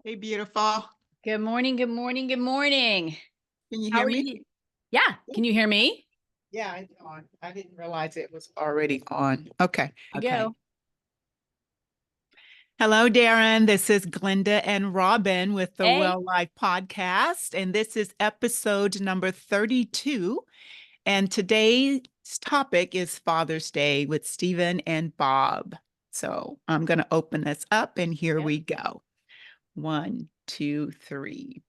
Hey, beautiful. Good morning, good morning, good morning. Can you How hear are me? you? Yeah, can you hear me? Yeah, it's on. I didn't realize it was already on. Okay. You Okay. go. Hello, Darren. This is Glenda and Robin with the Hey, Well Life Podcast, and this is episode number 32. And today's topic is Father's Day with Stephen and Bob. So I'm going to open this up, and here yep. we go. One, two, three.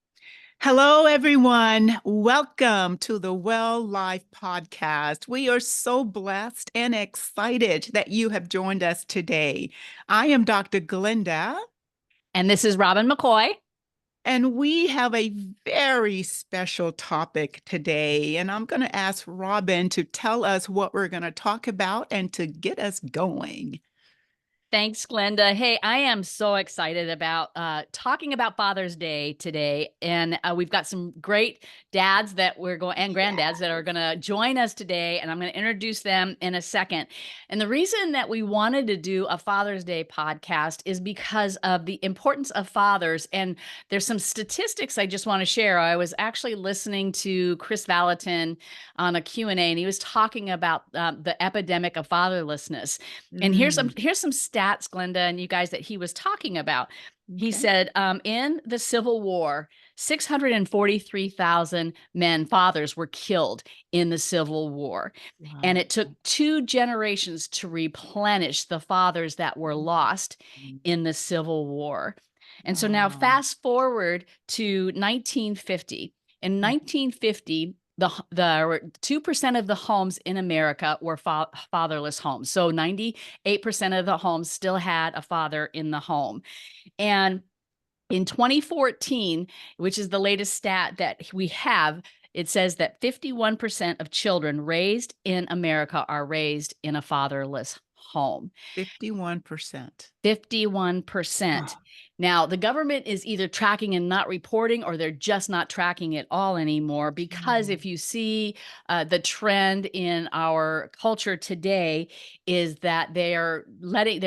Hello, everyone. Welcome to the Well Life Podcast. We are so blessed and excited that you have joined us today. I am Dr. Glenda, And this is Robin McCoy. and we have a very special topic today. And I'm going to ask Robin to tell us what we're going to talk about and to get us going. Thanks, Glenda. Hey, I am so excited about talking about Father's Day today, and we've got some great dads that we're going and Yeah. granddads that are going to join us today, and I'm going to introduce them in a second. And the reason that we wanted to do a Father's Day podcast is because of the importance of fathers. And there's some statistics I just want to share. I was actually listening to Chris Valentin on a Q&A, and he was talking about the epidemic of fatherlessness. And Mm, here's some stats, Glenda, and you guys that he was talking about. He okay. said, in the Civil War, 643,000 men, fathers, were killed in the Civil War. And Wow. it took 2 generations to replenish the fathers that were lost in the Civil War. And so now Wow. fast forward to 1950. In 1950, the 2% of the homes in America were fatherless homes. So 98% of the homes still had a father in the home. And in 2014, which is the latest stat that we have, it says that 51% of children raised in America are raised in a fatherless home. 51%. 51%. Now, the government is either tracking and not reporting, or they're just not tracking it all anymore. Because if you see the trend in our culture today, is that they're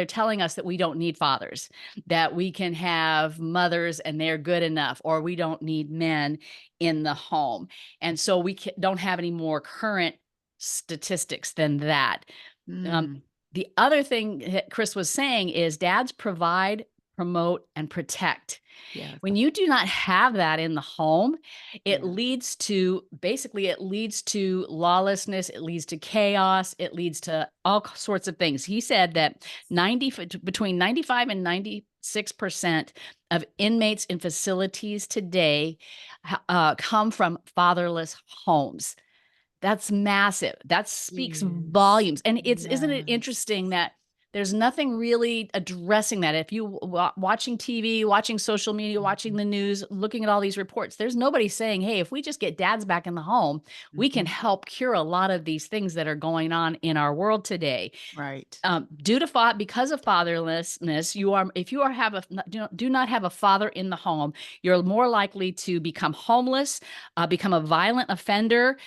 telling us that we don't need fathers, that we can have mothers and they're good enough, or we don't need men in the home. And so we don't have any more current statistics than that. Um, Mm, the other thing that Chris was saying is dads provide, promote, and protect. yes. When you do not have that in the home, Yeah. it leads to lawlessness, it leads to chaos, it leads to all sorts of things. He said that between 95 and 96% of inmates in facilities today come from fatherless homes. That's massive. That speaks Yes. volumes. And isn't it Yes. interesting that there's nothing really addressing that? If you watching TV, watching social media, watching Mhm. the news, looking at all these reports, there's nobody saying, "Hey, if we just get dads back in the home, we can Mhm. help cure a lot of these things that are going on in our world today." Right. Because of fatherlessness, if you are have a do not have a father in the home, you're more likely to become homeless, become a violent offender,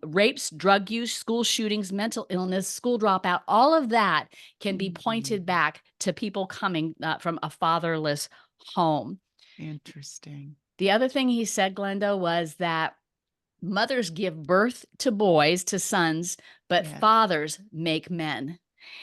rapes, drug use, school shootings, mental illness, school dropout. All of that can be Mhm. pointed back to people coming from a fatherless home. Interesting. The other thing he said, Glenda, was that mothers give birth to boys, to sons, but Yes. fathers make men.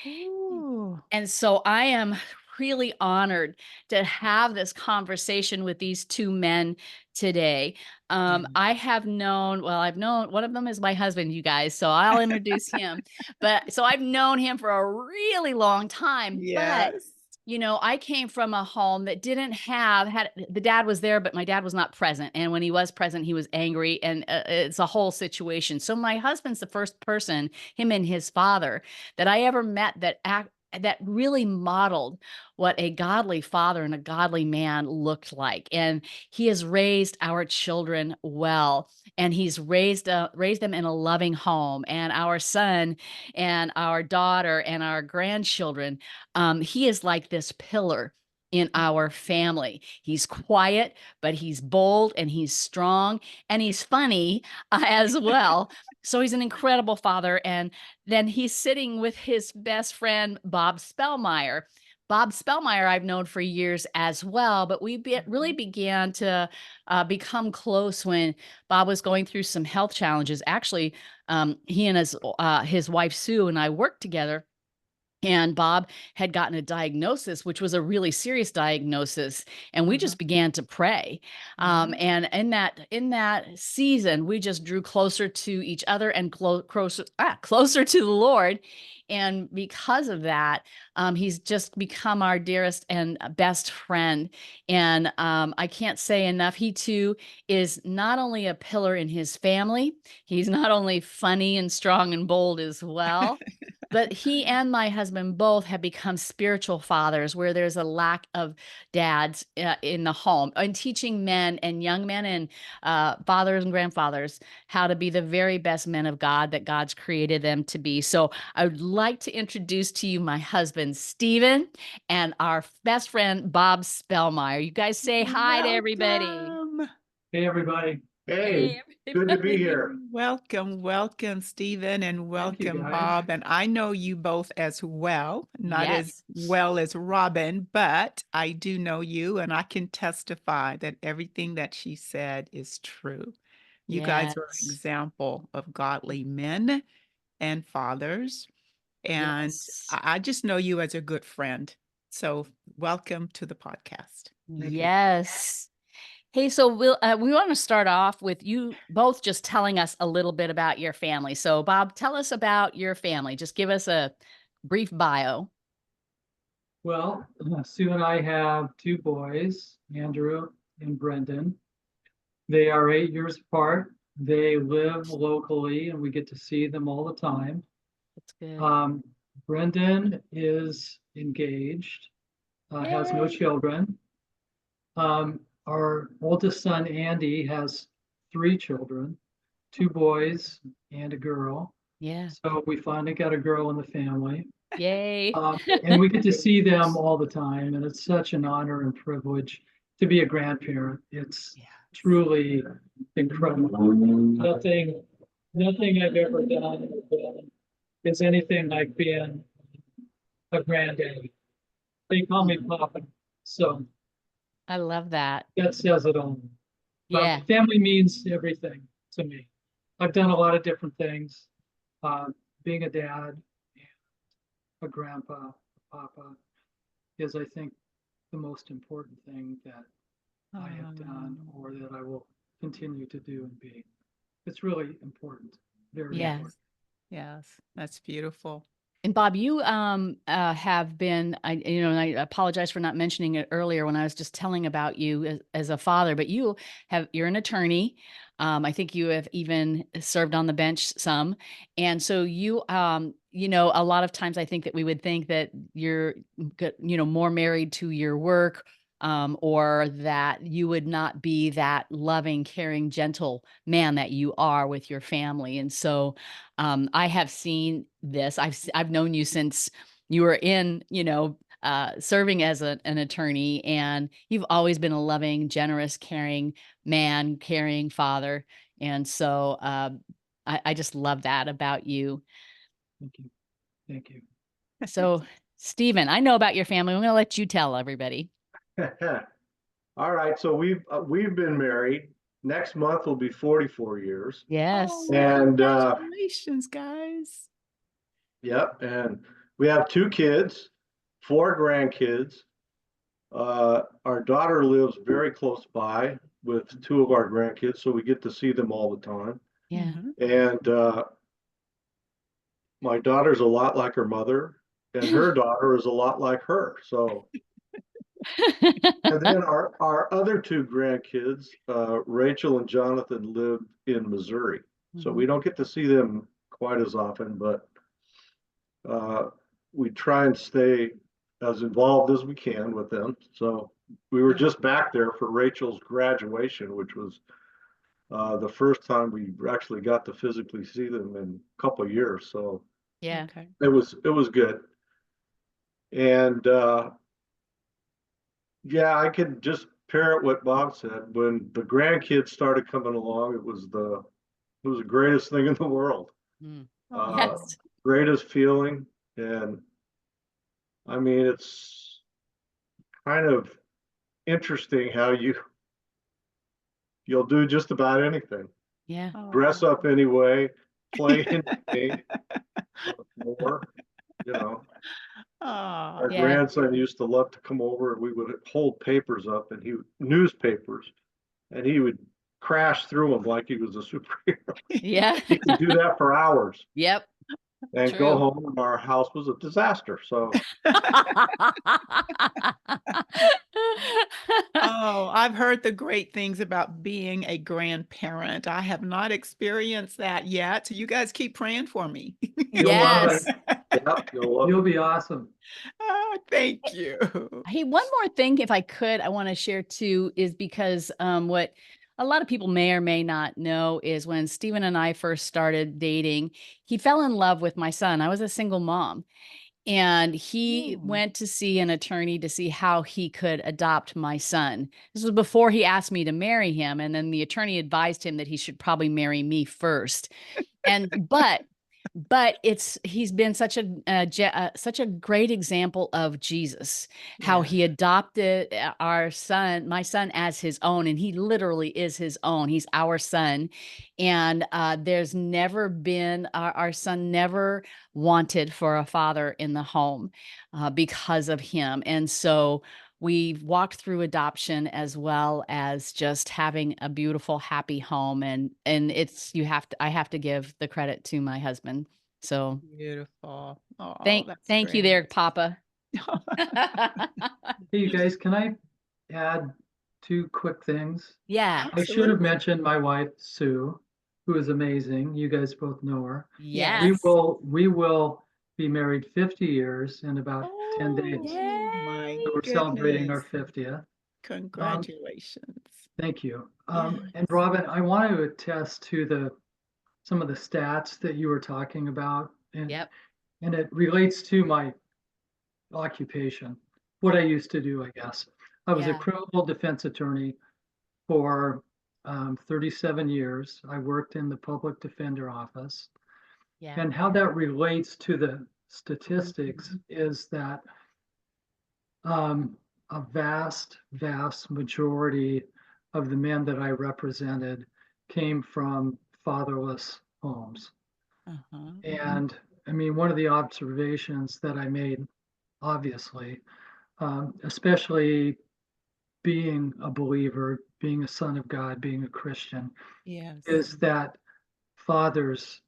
Ooh. And so I am really honored to have this conversation with these two men today. Yeah. I've known one of them is my husband, you guys, so I'll introduce him. But so I've known him for a really long time, but Yes. I came from a home that didn't had the dad was there, but my dad was not present. And when he was present, he was angry, and it's a whole situation. So my husband's the first person, him and his father, that I ever met that really modeled what a godly father and a godly man looked like. And he has raised our children well, and he's raised them in a loving home. And our son and our daughter and our grandchildren, he is like this pillar in our family. He's quiet, but he's bold and he's strong and he's funny as well. So he's an incredible father. And then he's sitting with his best friend, Bob Spellmeyer. Bob Spellmeyer I've known for years as well, but really Mhm. began to become close when Bob was going through some health challenges. Actually, he and his wife Sue and I worked together, and Bob had gotten a diagnosis, which was a really serious diagnosis, and we Uh-huh. just began to pray. Yeah. And in that season, we just drew closer to each other and closer to the Lord. And because of that, he's just become our dearest and best friend. And I can't say enough. He too is not only a pillar in his family, he's not only funny and strong and bold as well, but he and my husband both have become spiritual fathers where there's a lack of dads in the home, and teaching men and young men and fathers and grandfathers how to be the very best men of God that God's created them to be. So I would like to introduce to you my husband, Stephen, and our best friend, Bob Spellmeyer. You guys say hi to everybody. Welcome. Hey, everybody. Hey, Hey, good to be everybody. here. Welcome, welcome, Stephen, and Thank you, welcome, guys. Bob. And I know you both as well, not as Yes. well as Robin, but I do know you, and I can testify that everything that she said is true. You guys are an Yes. example of godly men and fathers, and Yes. I just know you as a good friend. So, welcome to the podcast. Thank you. Yes. Hey, so we want to start off with you both just telling us a little bit about your family. So, Bob, tell us about your family. Just give us a brief bio. Well, Sue and I have two boys, Andrew and Brendan. They are 8 years apart. They live locally and we get to see them all the time. That's good. Brendan is engaged, has no Yay. children. Our oldest son, Andy, has 3 children, 2 boys and a girl. Yeah. So we finally got a girl in the family. Yay. And we get to see them all the time, and it's such an honor and privilege to be a grandparent. It's Yeah. truly incredible. Nothing I've ever done is anything like being a granddaddy. They call me Papa, so I love that. that says it all. Yeah. Family means everything to me. I've done a lot of different things. Being a dad, a grandpa, a papa is, I think, the most important thing that I have done or that I will continue to do and be. It's really important, very Yes. important. Yes, that's beautiful. And Bob, you have been, and I apologize for not mentioning it earlier when I was just telling about you as a father, but you're an attorney. I think you have even served on the bench some. And so a lot of times I think that we would think that you're, more married to your work, or that you would not be that loving, caring, gentle man that you are with your family. And so I have seen this. I've known you since you were serving as an attorney, and you've always been a loving, generous, caring man, caring father. And so I just love that about you. Thank you. Thank you. So, Stephen, I know about your family. I'm going to let you tell everybody. All right, so we've been married. Next month will be 44 years. Yes. Oh, And congratulations, guys. yep, and we have 2 kids, 4 grandkids. Our daughter lives very close by with 2 of our grandkids, so we get to see them all the time. Yeah. Mhm. And my daughter's a lot like her mother, and her daughter is a lot like her. So and then our other 2 grandkids, Rachel and Jonathan, live in Missouri. So we don't get to see them quite as often, but we try and stay as involved as we can with them. So we were just back there for Rachel's graduation, which was the first time we actually got to physically see them in a couple of years. So Yeah. Okay. it was good. And yeah, I could just parrot what Bob said. When the grandkids started coming along, it was the greatest thing in the world. Mm. Oh, Yes. Greatest feeling. And I mean, it's kind of interesting how you'll do just about anything. Yeah. Dress up anyway, play anything, more, you know. Oh, Our Yeah. grandson used to love to come over and we would hold papers up and newspapers, and he would crash through them like he was a superhero. Yeah. He could do that for hours Yep. and True. go home and our house was a disaster. So Oh, I've heard the great things about being a grandparent. I have not experienced that yet. So you guys keep praying for me. You'll love Yes. it. yep, you'll love You'll it. be awesome. Oh, thank you. Hey, one more thing, if I could, I want to share too, is because what a lot of people may or may not know is when Stephen and I first started dating, he fell in love with my son. I was a single mom. And he Oh. went to see an attorney to see how he could adopt my son. This was before he asked me to marry him. And then the attorney advised him that he should probably marry me first. And but he's been such such a great example of Jesus, how he adopted my son as his own, and he literally is his own. He's our son, and there's never been our son never wanted for a father in the home because of him, and so we've walked through adoption as well as just having a beautiful, happy home. And I have to give the credit to my husband. So Beautiful. Oh, thank that's you there, great. Papa. Hey, you guys, can I add two quick things? Yeah. I should have Absolutely. mentioned my wife, Sue, who is amazing. You guys both know her. Yes. We will be married 50 years in about 10 days. Oh, my Yay. So we're celebrating our goodness. 50th. Congratulations. Thank you. Yes. And Robin, I want to attest to some of the stats that you were talking about, and Yep. and it relates to my occupation, what I used to do, I guess. I was a Yeah. criminal defense attorney for 37 years. I worked in the public defender office. Yeah. And how that relates to the statistics is that a vast, vast majority of the men that I represented came from fatherless homes. Uh-huh. And I mean, one of the observations that I made, obviously, especially being a believer, being a son of God, being a Christian, Yes. is that fathers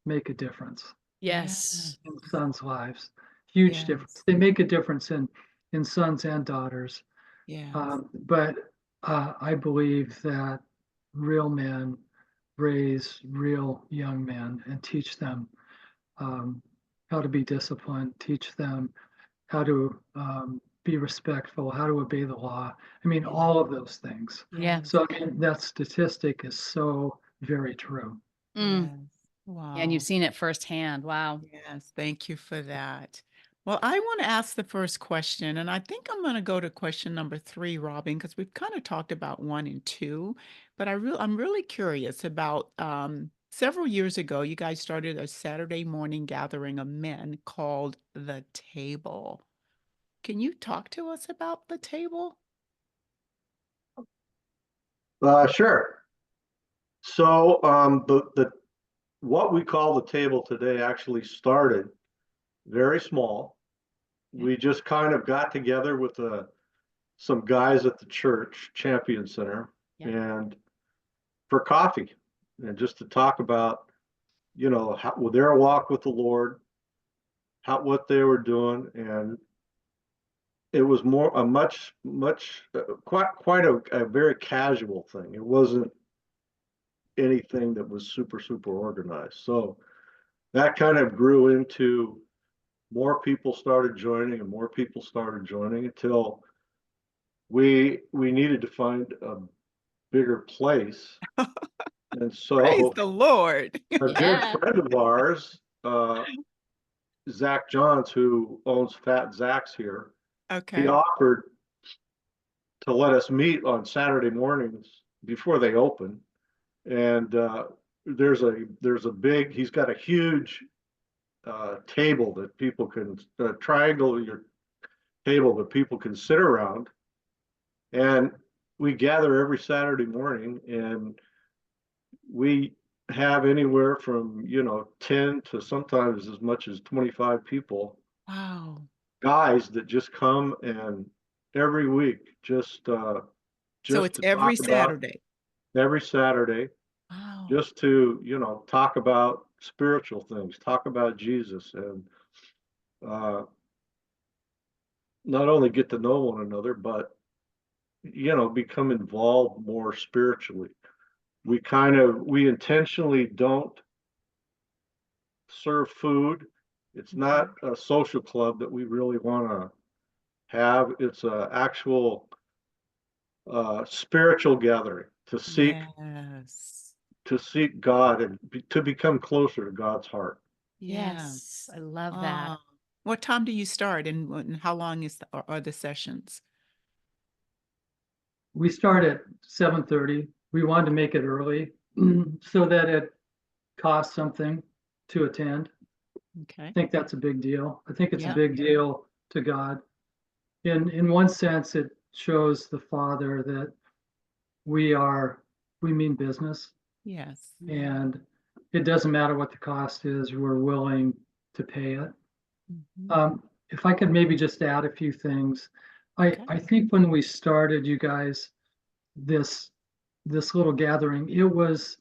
make a difference Yes. in sons' lives. Huge difference. Yes. They make a difference in sons and daughters. Yes. But I believe that real men raise real young men and teach them how to be disciplined, teach them how to be respectful, how to obey the law. I mean, all of those things. Yeah. So I mean, that statistic is so very true. Mm. Yes. And you've Wow. seen it firsthand. Wow. Yes, thank you for that. Well, I want to ask the first question, and I think I'm going to go to question number 3, Robin, because we've kind of talked about 1 and 2, but I'm really curious about several years ago, you guys started a Saturday morning gathering of men called The Table. Can you talk to us about The Table? Sure. So the what we call the table today actually started very small. We just kind of got together with some guys at the church, Champion Center, Yeah. and for coffee and just to talk about, how their walk with the Lord, what they were doing, and it was quite a very casual thing. It wasn't anything that was super, super organized. So that kind of grew into more people started joining and more people started joining until we needed to find a bigger place. And Praise so the Lord. a good Yeah. friend of ours, Zach Johns, who owns Fat Zach's here, he Okay. offered to let us meet on Saturday mornings before they open. And he's got a huge table that people can triangle your table that people can sit around. And we gather every Saturday morning, and we have anywhere from, 10 to sometimes as much as 25 people, Wow. guys that just come and every week So just it's to every talk about Saturday. every Saturday, Wow. just to, talk about spiritual things, talk about Jesus, and not only get to know one another, but, become involved more spiritually. We intentionally don't serve food. It's not a social club that we really want to have. It's a actual spiritual gathering Yes. to seek God and to become closer to God's heart. Yes, I love that. What time do you start, and how long are the sessions? We start at 7:30. We wanted to make it early so that it costs something to attend. Okay. I think that's a big deal. I think it's Yeah. a big deal to God. In one sense, it shows the Father that we mean business, Yes. and it doesn't matter what the cost is, we're willing to pay it. Mhm. If I could maybe just add a few things. Okay. I think when we started, you guys, this little gathering, it was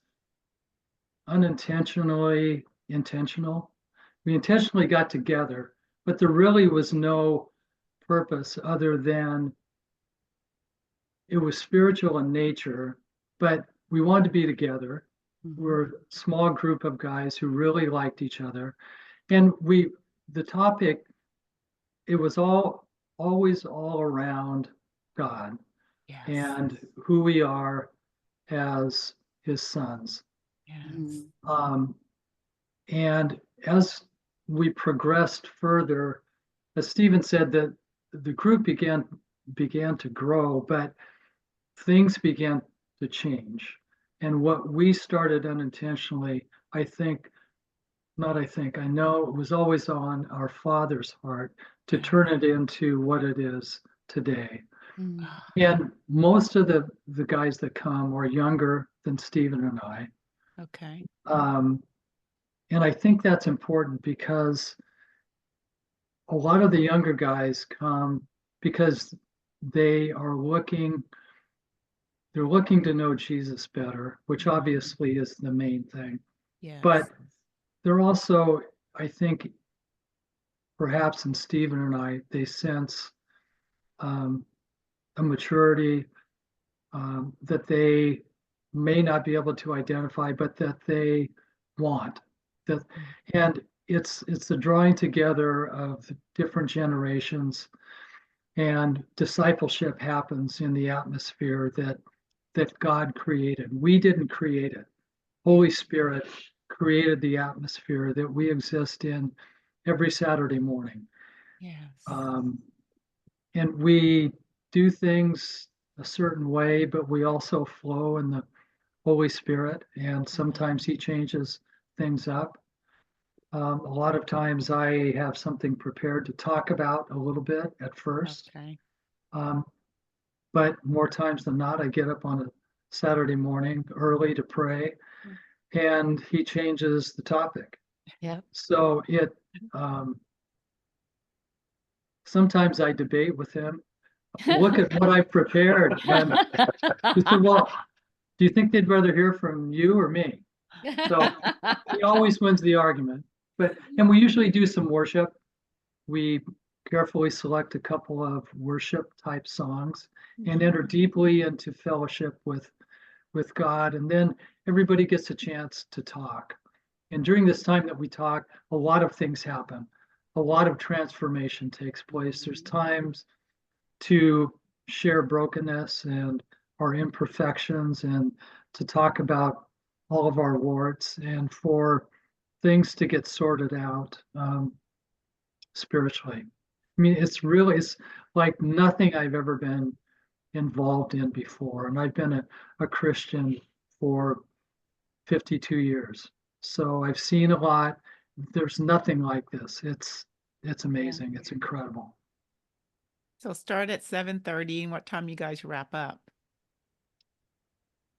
unintentionally intentional. We intentionally got together, but there really was no purpose other than it was spiritual in nature, but we wanted to be together. Mhm. We're a small group of guys who really liked each other. And the topic, it was always all around God Yes. and who we are as his sons. Yes. Mhm. And as we progressed further, as Stephen said, that the group began to grow, but things began to change. And what we started unintentionally, I know it was always on our Father's heart to turn it into what it is today. Mhm. And most of the guys that come are younger than Stephen and I. Okay. And I think that's important because a lot of the younger guys come because they're looking to know Jesus better, which obviously is the main thing. Yes. But they're also, I think, perhaps in Stephen and I, they sense a maturity that they may not be able to identify, but that they want. And it's the drawing together of different generations, and discipleship happens in the atmosphere that God created. We didn't create it. Holy Spirit created the atmosphere that we exist in every Saturday morning. Yes. And we do things a certain way, but we also flow in the Holy Spirit, and sometimes he changes things up. A lot of times I have something prepared to talk about a little bit at first. Okay. But more times than not, I get up on a Saturday morning early to pray, and he changes the topic. Yeah. So sometimes I debate with him. Look at what I've prepared. And he said, well, do you think they'd rather hear from you or me? So he always wins the argument. And we usually do some worship. We carefully select a couple of worship type songs and enter deeply into fellowship with God. And then everybody gets a chance to talk. And during this time that we talk, a lot of things happen. A lot of transformation takes place. There's times to share brokenness and our imperfections, and to talk about all of our warts, and for things to get sorted out spiritually. I mean, it's like nothing I've ever been involved in before. And I've been a Christian for 52 years. So I've seen a lot. There's nothing like this. It's amazing. It's incredible. So start at 7:30, and what time you guys wrap up?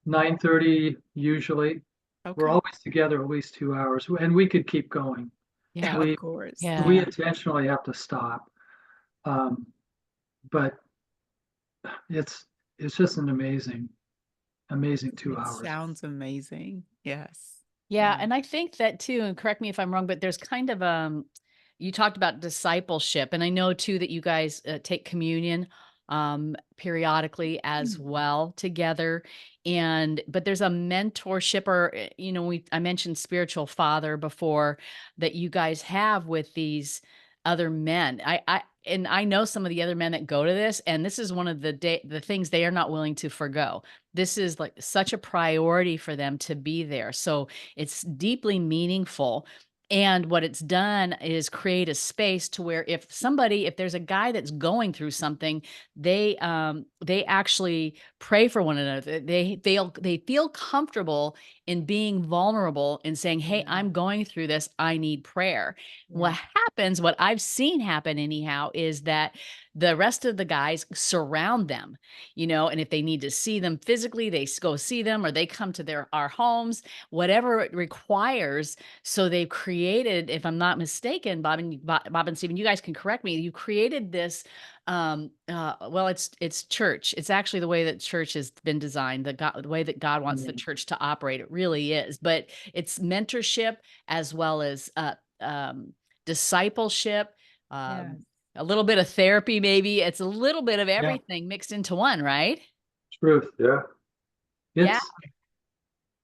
9:30 usually. We're Okay. always together at least 2 hours, and we could keep going. Yeah. We Of course. Yeah. we intentionally have to stop. But it's just an amazing 2 It hours. sounds amazing. Yes. Yeah, Yeah. and I think that too, and correct me if I'm wrong, but there's kind of you talked about discipleship, and I know too that you guys take communion periodically as well together, and but there's a mentorship, or I mentioned spiritual father before, that you guys have with these other men. I know some of the other men that go to this, and this is one of the things they are not willing to forgo. This is like such a priority for them to be there. So it's deeply meaningful. And what it's done is create a space to where if there's a guy that's going through something, they actually pray for one another. They feel comfortable in being vulnerable and saying, "Hey, Yeah. I'm going through this. I need prayer." What Yeah. happens, what I've seen happen anyhow, is that the rest of the guys surround them, and if they need to see them physically, they go see them, or they come to our homes, whatever it requires. So they've created, if I'm not mistaken, Bob and Stephen, you guys can correct me. You created this, well, it's church. It's actually the way that church has been designed, the way that God wants the church to operate. It really is, but it's mentorship as well as discipleship, Yes. a little bit of therapy, maybe. It's a little bit of Yeah. everything mixed into one, right? Truth. Yeah. Yeah.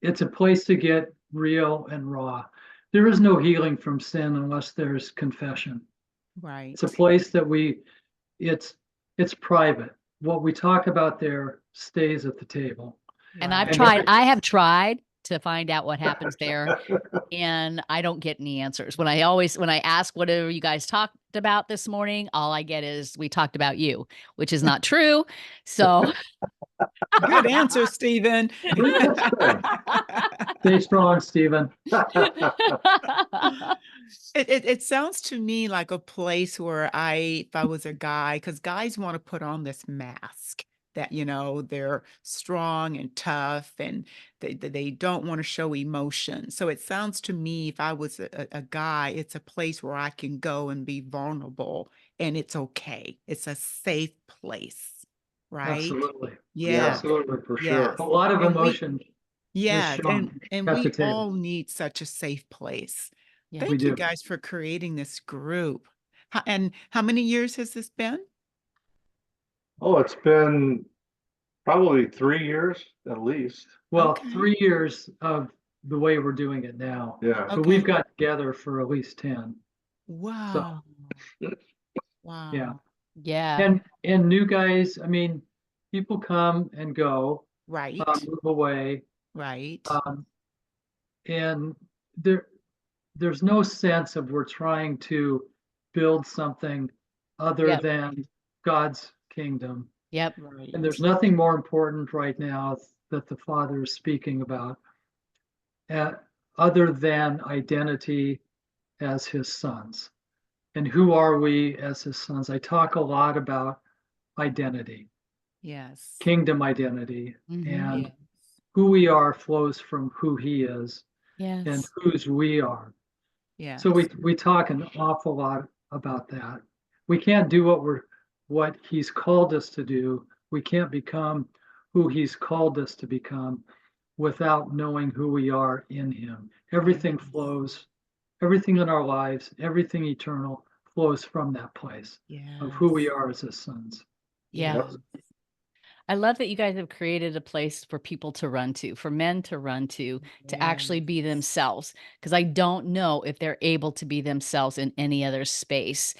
It's a place to get real and raw. There is no healing from sin unless there's confession. Right. It's a place that it's private. What we talk about there stays at the table. And Right. I have tried to find out what happens there, and I don't get any answers. When I ask whatever you guys talked about this morning, all I get is we talked about you, which is not true. So Good answer, Stephen. Stay strong, Stephen. It sounds to me like a place where if I was a guy, because guys want to put on this mask that, they're strong and tough, and they don't want to show emotion. So it sounds to me, if I was a guy, it's a place where I can go and be vulnerable, and it's okay. It's a safe place, right? Absolutely. Yeah. Absolutely, for sure. Yes. A lot of And emotion Yes, shown and at we the table. all need such a safe place. Yeah. We Thank you do. guys for creating this group. And how many years has this been? Oh, it's been probably 3 years at least. Well, Okay. 3 years of the way we're doing it now. Yeah. But we've got together for at least 10. Wow. Wow. Yeah. Yeah. And new guys, I mean, people come and go, Right. move away. Right. And there's no sense of we're trying to build something other Yep. than God's kingdom. Yep. Right. And there's nothing more important right now that the Father is speaking about other than identity as his sons. And who are we as his sons? I talk a lot about identity, Yes. kingdom identity, Mhm. and Yes. who we are flows from who he is and Yes. whose we are. Yes. So we talk an awful lot about that. We can't do what he's called us to do. We can't become who he's called us to become without knowing who we are in him. Everything flows, everything in our lives, everything eternal flows from that place of who we Yes. are as his sons. Yeah. Yes. I love that you guys have created a place for people to run to, for men to run to actually be Yes. themselves. Because I don't know if they're able to be themselves in any other space.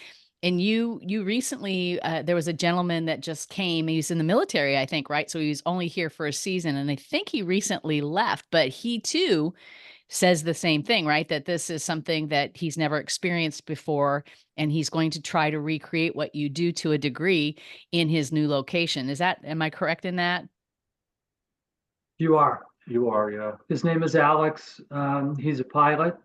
And you recently, there was a gentleman that just came. He's in the military, I think, right? So he was only here for a season, and I think he recently left. But he too says the same thing, right? That this is something that he's never experienced before, and he's going to try to recreate what you do to a degree in his new location. Am I correct in that? You are. You are, yeah. His name is Alex. He's a pilot,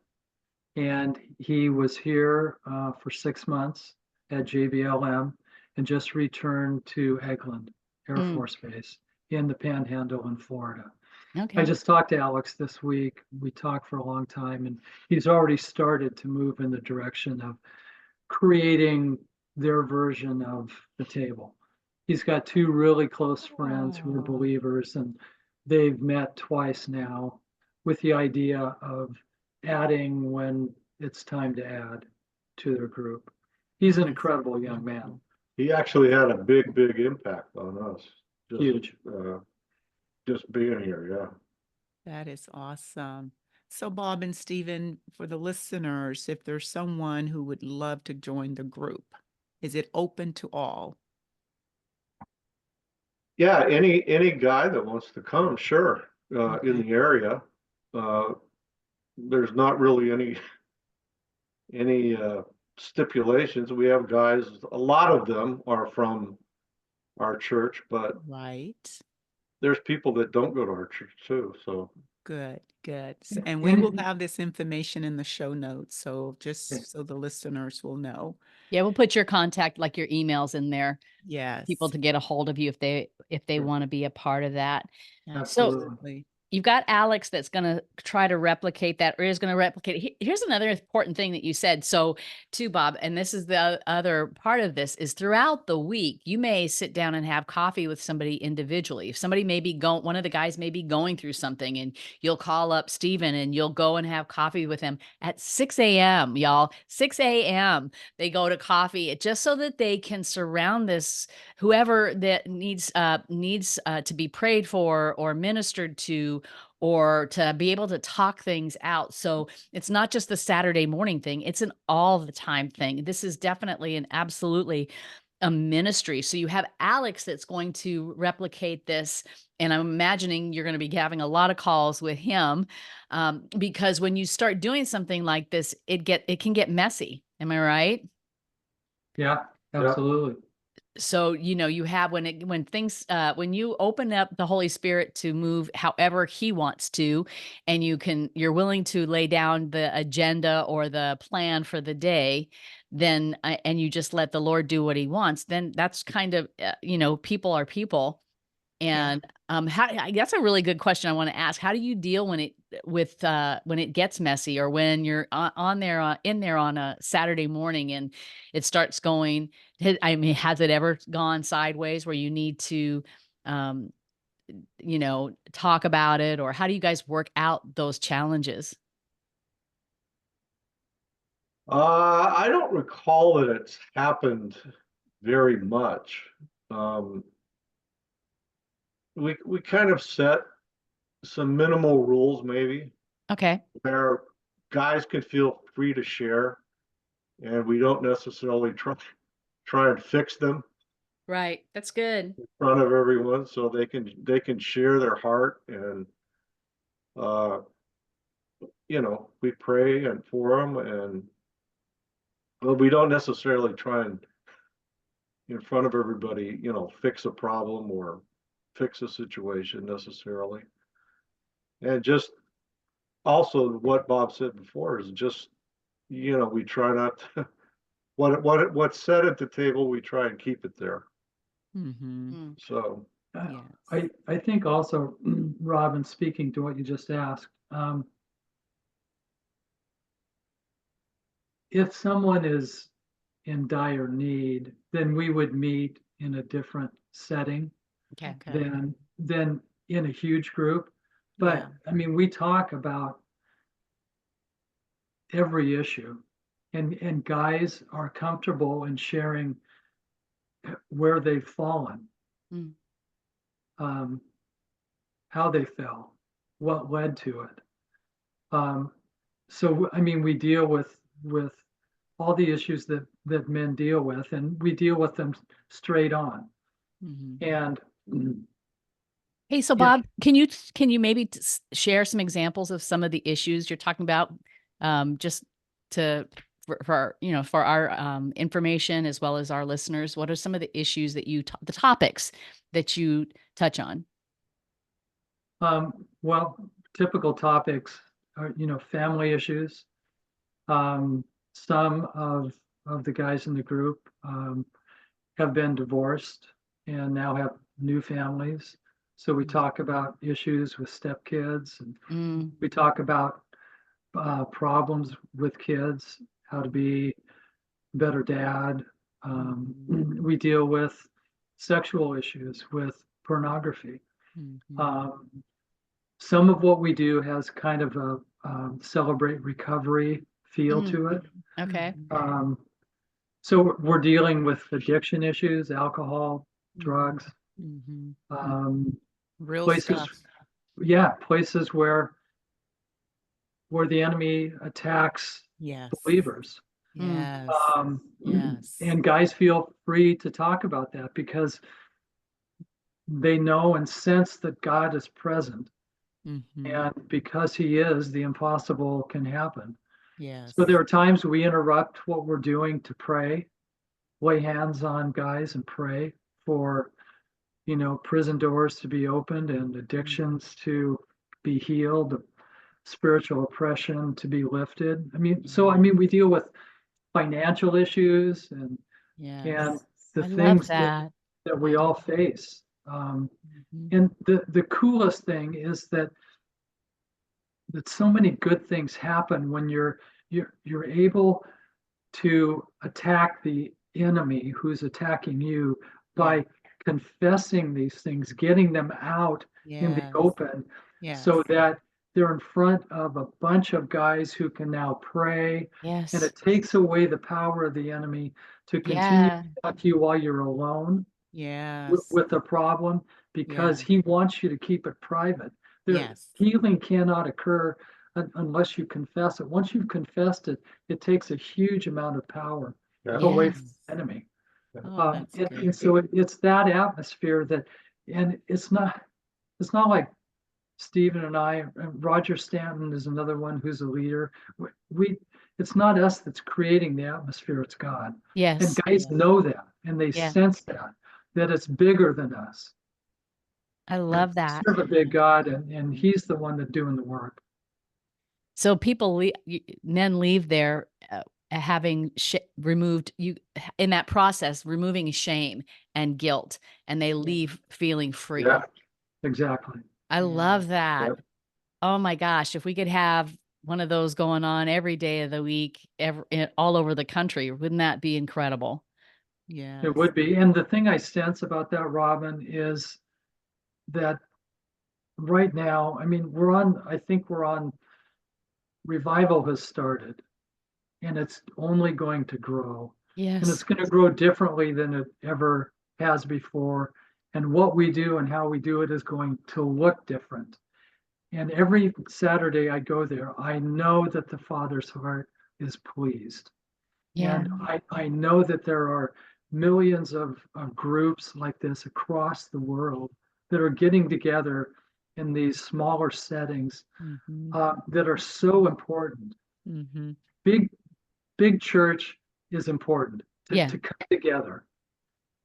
and he was here for 6 months at JBLM, and just returned to Eglin Air Mm. Force Base in the Panhandle in Florida. Okay. I just talked to Alex this week. We talked for a long time, and he's already started to move in the direction of creating their version of the table. He's got two really close friends who are Oh. believers, and they've met twice now with the idea of adding when it's time to add to their group. He's an incredible young man. He actually had a big, big impact on us. Just, Huge. Just being here, yeah. That is awesome. So Bob and Stephen, for the listeners, if there's someone who would love to join the group, is it open to all? Yeah, any guy that wants to come, sure, in Okay. the area. There's not really any stipulations. We have guys, a lot of them are from our church, but Right. there's people that don't go to our church too, so. Good, good. And- And we will and- have this information in the show notes, so Okay. just so the listeners will know. Yeah, we'll put your contact, like your emails in there, Yes. people to get a hold of you if they Sure. want to be a part of that. Absolutely. You've got Alex that's going to try to replicate that, or is going to replicate it. Here's another important thing that you said. So too, Bob, and this is the other part of this, is throughout the week, you may sit down and have coffee with somebody individually. If somebody may be going, one of the guys may be going through something, and you'll call up Stephen and you'll go and have coffee with him at 6 a.m., y'all. 6 a.m. They go to coffee just so that they can surround this, whoever that needs to be prayed for or ministered to, or to be able to talk things out. So it's not just the Saturday morning thing, it's an all the time thing. This is definitely and absolutely a ministry. So you have Alex that's going to replicate this. And I'm imagining you're going to be having a lot of calls with him, because when you start doing something like this, it can get messy. Am I right? Yeah, absolutely. So, you have when you open up the Holy Spirit to move however he wants to, and you're willing to lay down the agenda or the plan for the day, then, and you just let the Lord do what he wants, then that's kind of, people are people. And, that's a really good question I want to ask. How do you deal when it gets messy, or when you're in there on a Saturday morning and it starts going, has it ever gone sideways where you need to, talk about it, or how do you guys work out those challenges? I don't recall that it's happened very much. We kind of set some minimal rules maybe, Okay. where guys can feel free to share, and we don't necessarily try and fix them Right. That's good. in front of everyone, so they can share their heart, and we pray and for them, and but we don't necessarily try and in front of everybody, fix a problem or fix a situation necessarily. And just also what Bob said before is just, we try not to, what's said at the table, we try and keep it there. Mm-hmm. So Yes. I think also, Robin, speaking to what you just asked, if someone is in dire need, then we would meet in a different setting Okay. than in a huge group. But Yeah. I mean, we talk about every issue, and guys are comfortable in sharing where they've fallen, Mm. how they fell, what led to it. So I mean, we deal with all the issues that men deal with, and we deal with them straight on. Mm-hmm. And Hey, so Yeah. Bob, can you maybe share some examples of some of the issues you're talking about, just for our information as well as our listeners? What are some of the issues that the topics that you touch on? well, typical topics are, family issues. Some of the guys in the group have been divorced and now have new families. So we talk about issues with stepkids, and Mm, we talk about problems with kids, how to be a better dad. We deal with sexual issues, with pornography. Some of what we do has kind of a celebrate recovery feel to it. okay. So we're dealing with addiction issues, alcohol, drugs, Real places, stuff. places where the enemy attacks Yes. believers. Yes. Yes. And guys feel free to talk about that because they know and sense that God is present. And because he is, the impossible can happen. Yes. So there are times we interrupt what we're doing to pray, lay hands on guys and pray for, prison doors to be opened and addictions to be healed, spiritual oppression to be lifted. We deal with financial issues and Yes. the I love things that. that we all face. And the coolest thing is that so many good things happen when you're able to attack the enemy who's attacking you by confessing these things, getting them out in the Yes. open, Yes. so that they're in front of a bunch of guys who can now pray, Yes. and it takes away the power of the enemy to continue Yeah. to talk to you while you're alone Yes. with a problem, because he wants you to keep it private. Yes. Healing cannot occur unless you confess it. Once you've confessed it, it takes a huge amount of power away from the enemy. Oh, that's And good. so it's that atmosphere and it's not like Stephen and I, and Roger Stanton is another one who's a leader. It's not us that's creating the atmosphere, it's God. Yes. And guys know that, and they sense that it's bigger than us. I love that. Serve a big God, and he's the one that's doing the work. So people, men leave there having removed in that process, removing shame and guilt, and they leave feeling free. Yeah, exactly. I love that. Yep. Oh my gosh, if we could have one of those going on every day of the week, all over the country, wouldn't that be incredible? Yeah. It would be. And the thing I sense about that, Robin, is that right now, I think we're on, revival has started, and it's only going to grow. And Yes. it's going to grow differently than it ever has before. And what we do and how we do it is going to look different. And every Saturday I go there, I know that the Father's heart is pleased. Yeah. And I know that there are millions of groups like this across the world that are getting together in these smaller settings that are so important. Big church is important to come together.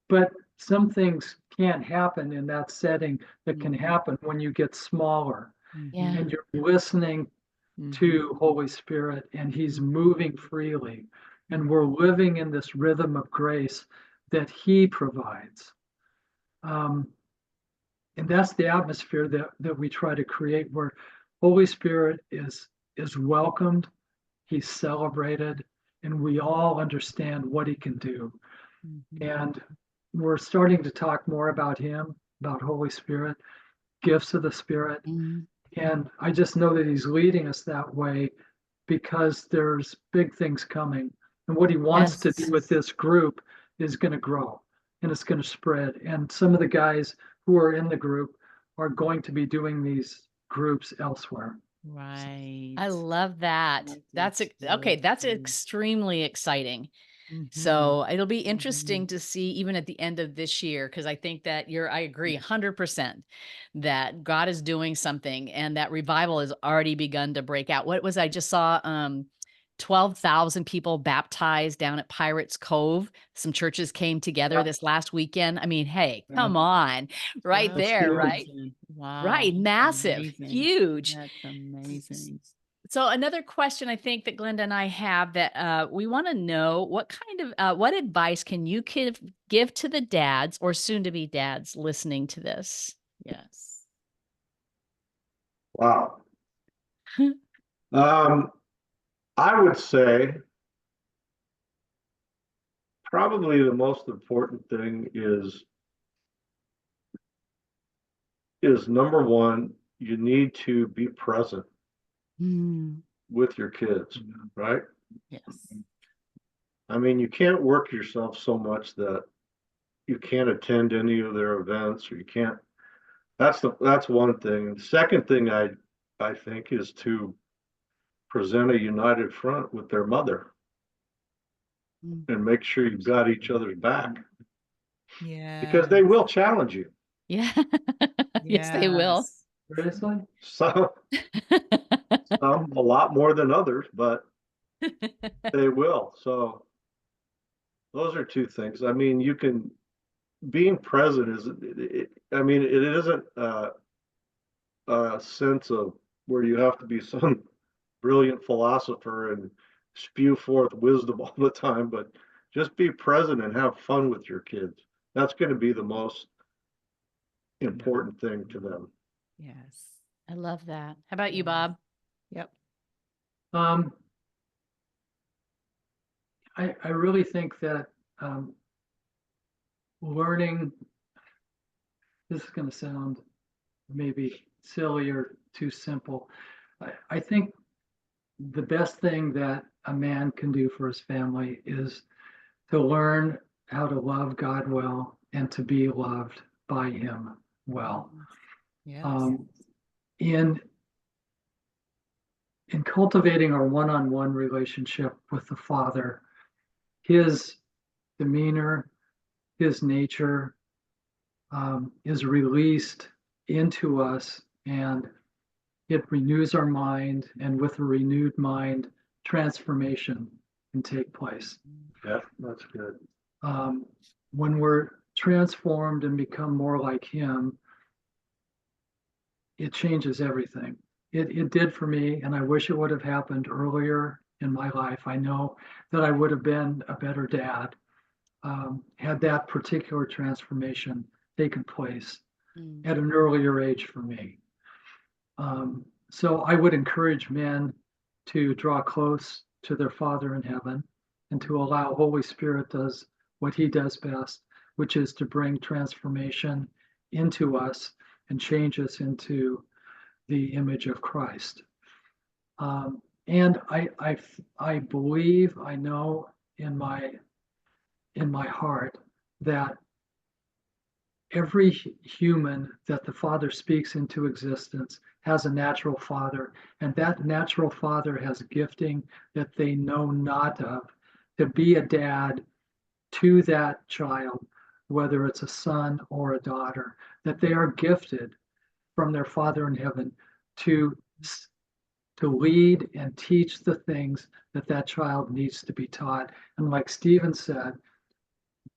But some things can't happen in that setting that can happen when you get smaller Yeah. and you're listening to Holy Spirit, and he's moving freely, and we're living in this rhythm of grace that he provides. And that's the atmosphere that we try to create, where Holy Spirit is welcomed, he's celebrated, and we all understand what he can do. And we're starting to talk more about him, about Holy Spirit, gifts of the Spirit. And I just know that he's leading us that way because there's big things coming. And what he wants to do with this group is going to grow, and it's going to spread. And some of the guys who are in the group are going to be doing these groups elsewhere. Right. I love that. That's okay. That's extremely exciting. So it'll be interesting to see even at the end of this year, because I think that I agree 100% that God is doing something, and that revival has already begun to break out. I just saw 12,000 people baptized down at Pirates Cove. Some churches came together this last weekend. I mean, hey, come on, right That's there, huge. right? Wow. Right, massive, Amazing. huge. That's amazing. So another question I think that Glenda and I have that we want to know what kind of what advice can you give to the dads or soon to be dads listening to this? Yes. Wow. I would say probably the most important thing is number one, you need to be present Mm, with your kids, right? Yes. I mean, you can't work yourself so much that you can't attend any of their events or you can't. That's one thing. The second thing I think is to present a united front with their mother mm. and make sure you've got each other's back because Yeah. they will challenge you. Yeah. Yes, they will. Seriously? Some a lot more than others, but they will. So those are two things. I mean, being present I mean, it isn't a sense of where you have to be some brilliant philosopher and spew forth wisdom all the time, but just be present and have fun with your kids. That's going to be the most important thing to them. Yes. I love that. How about you, Yes. Bob? Yep. I really think that learning, this is going to sound maybe silly or too simple. I think the best thing that a man can do for his family is to learn how to love God well and to be loved by him well. Yes. In cultivating our one-on-one relationship with the Father, his demeanor, his nature is released into us, and it renews our mind, and with a renewed mind, transformation can take place. Yeah, that's good. When we're transformed and become more like him, it changes everything. It did for me, and I wish it would have happened earlier in my life. I know that I would have been a better dad had that particular transformation taken place Mm. at an earlier age for me. So I would encourage men to draw close to their Father in heaven and to allow Holy Spirit does what he does best, which is to bring transformation into us and change us into the image of Christ. And I believe, I know in my heart that every human that the Father speaks into existence has a natural father, and that natural father has a gifting that they know not of to be a dad to that child, whether it's a son or a daughter, that they are gifted from their Father in heaven to lead and teach the things that that child needs to be taught. And like Stephen said,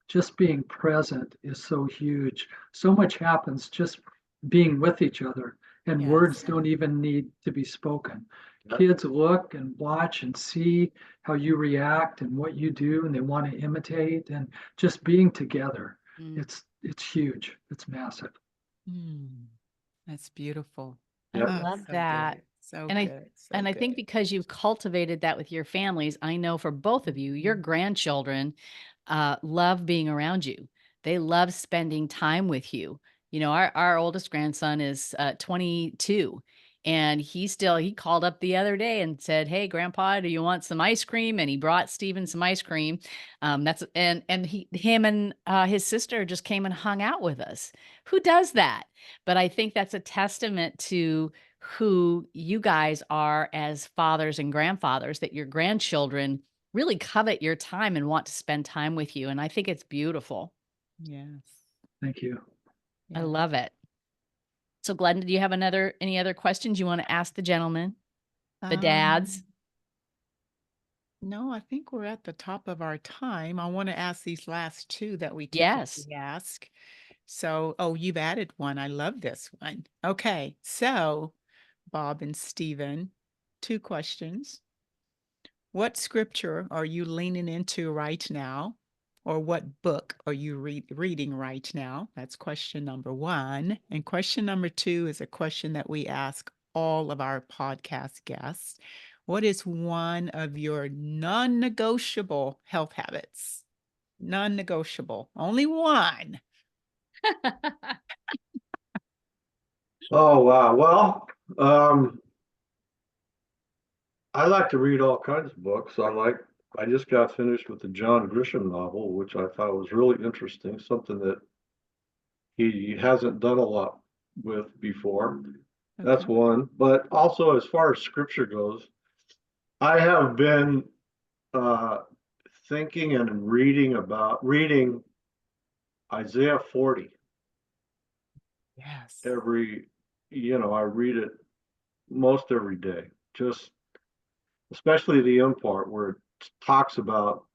just being present is so huge. So much happens just being with each other, and Yes. words don't even need to be spoken. Yep. Kids look and watch and see how you react and what you do, and they want to imitate. And just being together, Mm. it's huge. It's massive. That's beautiful. I Yep. love So that. good. So And I good. So and I think good. because you've cultivated that with your families, I know for both of you, your grandchildren love being around you. They love spending time with you. You know, our oldest grandson is 22, and he called up the other day and said, "Hey, Grandpa, do you want some ice cream?" And he brought Steven some ice cream. Him and his sister just came and hung out with us. Who does that? But I think that's a testament to who you guys are as fathers and grandfathers, that your grandchildren really covet your time and want to spend time with you. And I think it's beautiful. Yes. Thank you. I Yes. love it. So Glenda, do you have any other questions you want to ask the gentlemen, the dads? No, I think we're at the top of our time. I want to ask these last two that we Yes. typically ask. So, oh, you've added one. I love this one. Okay. So, Bob and Stephen, 2 questions. What scripture are you leaning into right now? Or what book are you reading right now? That's question number 1. And question number 2 is a question that we ask all of our podcast guests. What is one of your non-negotiable health habits? Non-negotiable. Only one. Oh, wow. Well, I like to read all kinds of books. I just got finished with the John Grisham novel, which I thought was really interesting, something that he hasn't done a lot with before. That's Okay. one. But also, as far as scripture goes, I have been thinking and reading Isaiah 40 Yes. I read it most every day, just especially the end part where it talks about,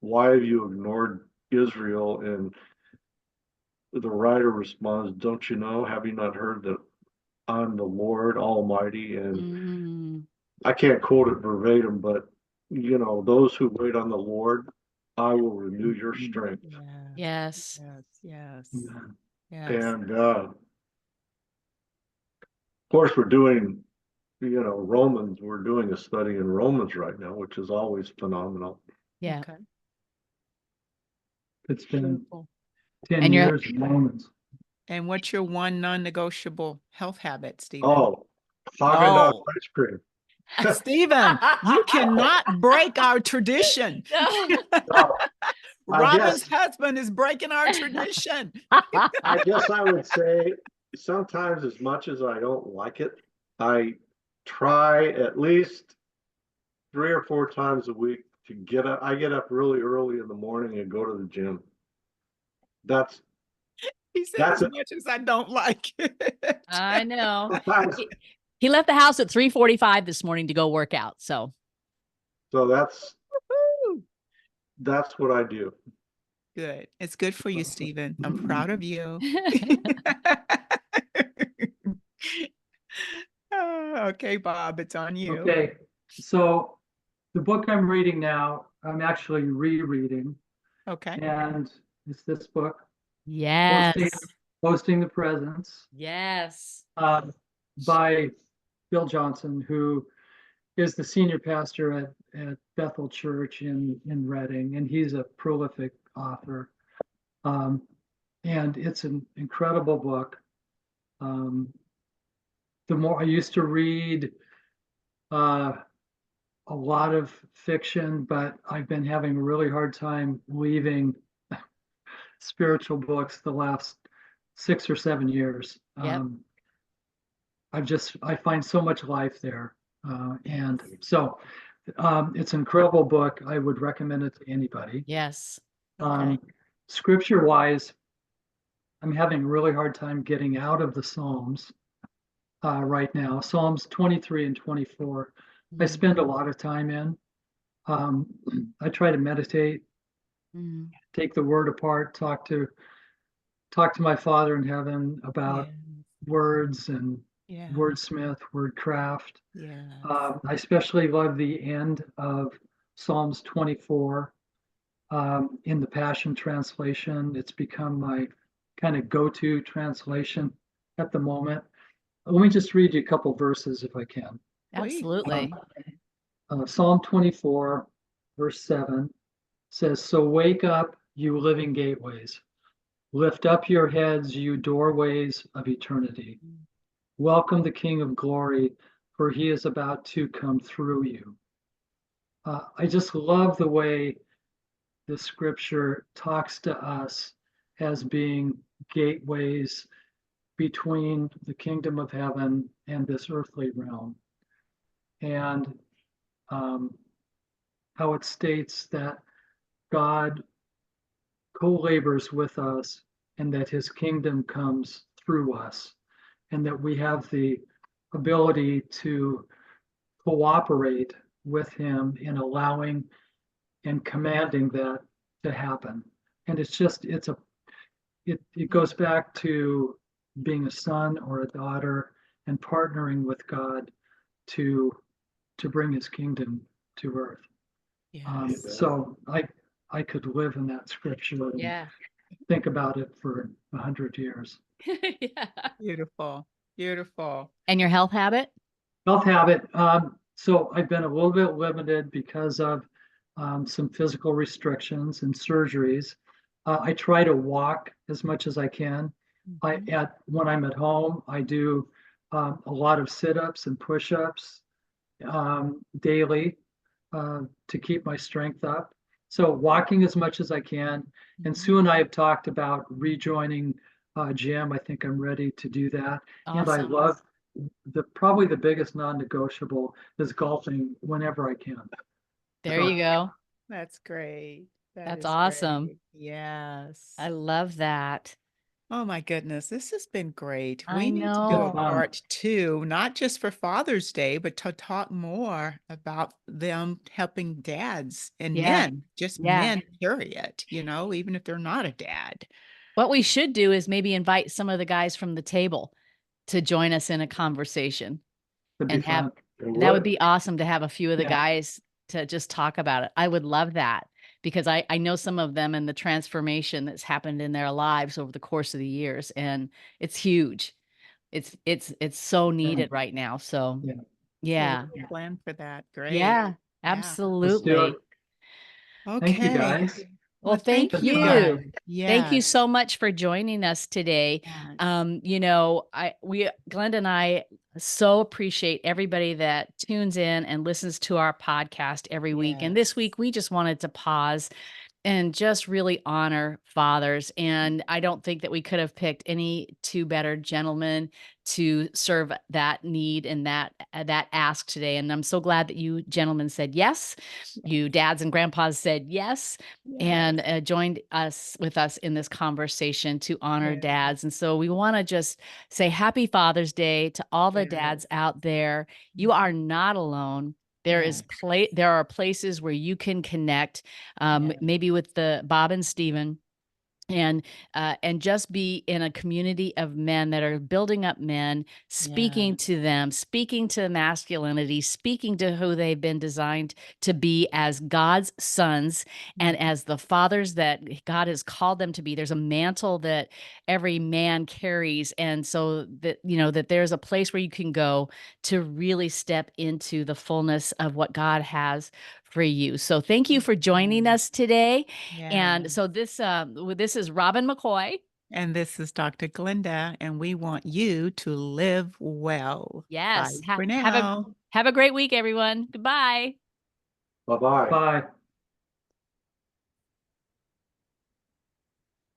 why have you ignored Israel? And the writer responds, don't you know, have you not heard that I'm the Lord Almighty? And Mm, I can't quote it verbatim, but those who wait on the Lord, I will renew your strength. yes. Yes. Yeah. Yes. And of course, we're doing, Romans, we're doing a study in Romans right now, which is always phenomenal. Yeah. Okay. It's been Beautiful. 10 And you're- years of Romans. And what's your one non-negotiable health habit, Stephen? Oh, Haagen-Dazs Oh. ice cream. Stephen, you cannot break our tradition. No, Robin's guess- husband is breaking our tradition. I guess I would say sometimes, as much as I don't like it, I try at least 3 or 4 times a week to get up. I get up really early in the morning and go to the gym. That's He said, That's as it. much as I don't like it. I know. sometimes, He left the house at 3:45 this morning to go work out. So so that's what I do. Good. It's good for you, Stephen. I'm proud of you. Okay, Bob, it's on you. Okay, so the book I'm reading now, I'm actually rereading, Okay. and it's this book, yes. Hosting the Presence, Yes. by Bill Johnson, who is the senior pastor at Bethel Church in Reading, and he's a prolific author. And it's an incredible book. The more I used to read a lot of fiction, but I've been having a really hard time leaving spiritual books the last 6 or 7 years. Yep. I find so much life there. And so it's an incredible book. I would recommend it to anybody. Yes. Okay. Scripture wise, I'm having a really hard time getting out of the Psalms right now. Psalms 23 and 24, I spend a lot of time in. I try to meditate, Mhm. take the word apart, talk to my Father in heaven about words and Yeah. wordsmith, wordcraft. Yeah. I especially love the end of Psalms 24 in the Passion Translation. It's become my kind of go-to translation at the moment. Let me just read you a couple verses if I can. Absolutely. Psalm 24, verse 7 says, "So wake up, you living gateways. Lift up your heads, you doorways of eternity. Welcome the King of glory, for he is about to come through you." I just love the way the scripture talks to us as being gateways between the kingdom of heaven and this earthly realm. And how it states that God co-labors with us and that his kingdom comes through us, and that we have the ability to cooperate with him in allowing and commanding that to happen. And it goes back to being a son or a daughter and partnering with God to bring his kingdom to earth. Yes. So I could live in that scripture and Yeah. think about it for 100 years. Yeah. Beautiful. Beautiful. And your health habit? Health habit. So I've been a little bit limited because of some physical restrictions and surgeries. I try to walk as much as I can. Mhm. When I'm at home, I do a lot of sit-ups and push-ups daily to keep my strength up. So walking as much as I can. And Sue and I have talked about rejoining gym. I think I'm ready to do that. And I Awesome. love probably the biggest non-negotiable is golfing whenever I can. There you go. That's great. That That's is awesome. great. Yes. I love that. Oh my goodness, this has been great. I We need to do know. a Fun. part two, not just for Father's Day, but to talk more about them helping dads and Yeah. men, just Yeah. men, period, even if they're not a dad. What we should do is maybe invite some of the guys from the table to join us in a conversation It'd be and have, fun. And that would what- be awesome to have a few of the Yeah. guys to just talk about it. I would love that because I know some of them and the transformation that's happened in their lives over the course of the years. And it's huge. It's so needed right now. So Yeah. yeah. We'll plan for that. Great. Yeah, Let's do absolutely. it. Thank you, Okay. guys. Well, thank That's you. fun. Thank you Yes. so much for joining us today. Yes. Glenda and I so appreciate everybody that tunes in and listens to our podcast every week. And this Yes. week, we just wanted to pause and just really honor fathers. And I don't think that we could have picked any two better gentlemen to serve that need and that ask today. And I'm so glad that you gentlemen said yes. You dads and grandpas said yes, and joined us in this conversation to honor Yes. dads. And so we want to just say happy Father's Day to all the Yes. dads out there. You are not alone. Yes. There are places where you can connect, Yes. maybe with the Bob and Stephen, and just be in a community of men that are building up men, speaking to them, speaking to masculinity, speaking to who they've been designed to be as God's sons and as the fathers that God has called them to be. There's a mantle that every man carries, and so that that there's a place where you can go to really step into the fullness of what God has for you. So thank you for joining us today. And Yes. so this is Robin McCoy. And this is Dr. Glenda, and we want you to live well. Yes. Bye for now. Have a great week, everyone. Goodbye. Bye-bye. Bye.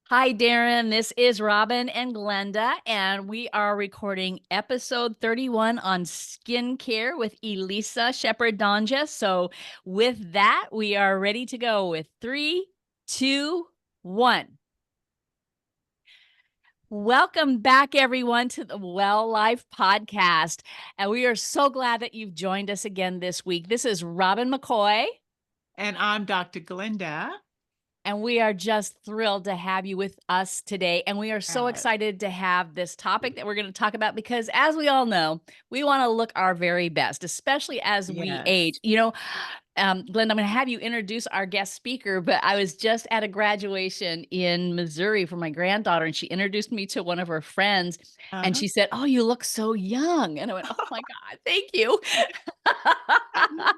Hi, Darren. This is Robin and Glenda, and we are recording episode 31 on skincare with Elisa Shepherd-Donja. So with that, we are ready to go with 3, 2, 1. Welcome back, everyone, to the Well Life podcast. And we are so glad that you've joined us again this week. This is Robin McCoy. And I'm Dr. Glenda. And we are just thrilled to have you with us today. And we are so Yes. excited to have this topic that we're going to talk about because, as we all know, we want to look our very best, especially as we Yes. age. Glenda, I'm going to have you introduce our guest speaker, but I was just at a graduation in Missouri for my granddaughter, and she introduced me to one of her friends, and Uh-huh. she said, "Oh, you look so young." And I went, "Oh my God, thank you."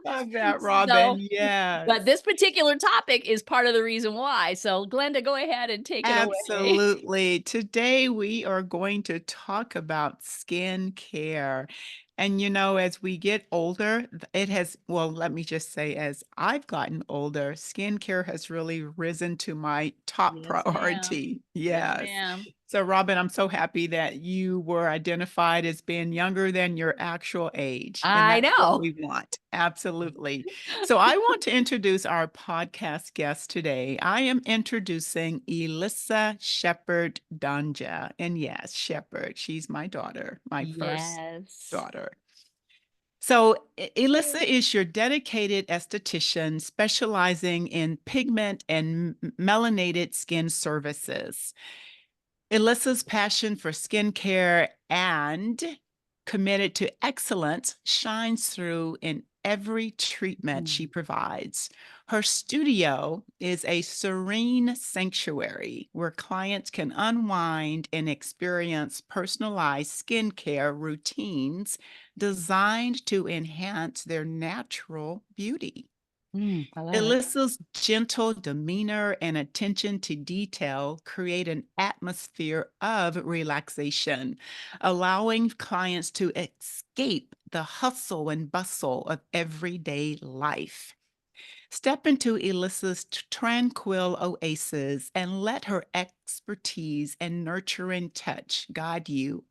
Love that, Robin. So, Yes. but this particular topic is part of the reason why. So, Glenda, go ahead and take it away. Absolutely. Today we are going to talk about skin care. And as we get older, let me just say, as I've gotten older, skincare has really risen to my top Yes, ma'am. priority. Yes, Yes. ma'am. So, Robin, I'm so happy that you were identified as being younger than your actual age. And I that's know. what we want. Absolutely. So, I want to introduce our podcast guest today. I am introducing Elisa Shepherd-Donja. And yes, Shepherd, she's my daughter, my first Yes. daughter. So, Elisa is your dedicated esthetician specializing in pigment and melanated skin services. Elisa's passion for skincare and committed to excellence, shines through in every treatment she provides. Her studio is a serene sanctuary where clients can unwind and experience personalized skincare routines designed to enhance their natural beauty. I love it. Alyssa's gentle demeanor and attention to detail create an atmosphere of relaxation, allowing clients to escape the hustle and bustle of everyday life. Step into Alyssa's tranquil oasis and let her expertise and nurturing touch guide you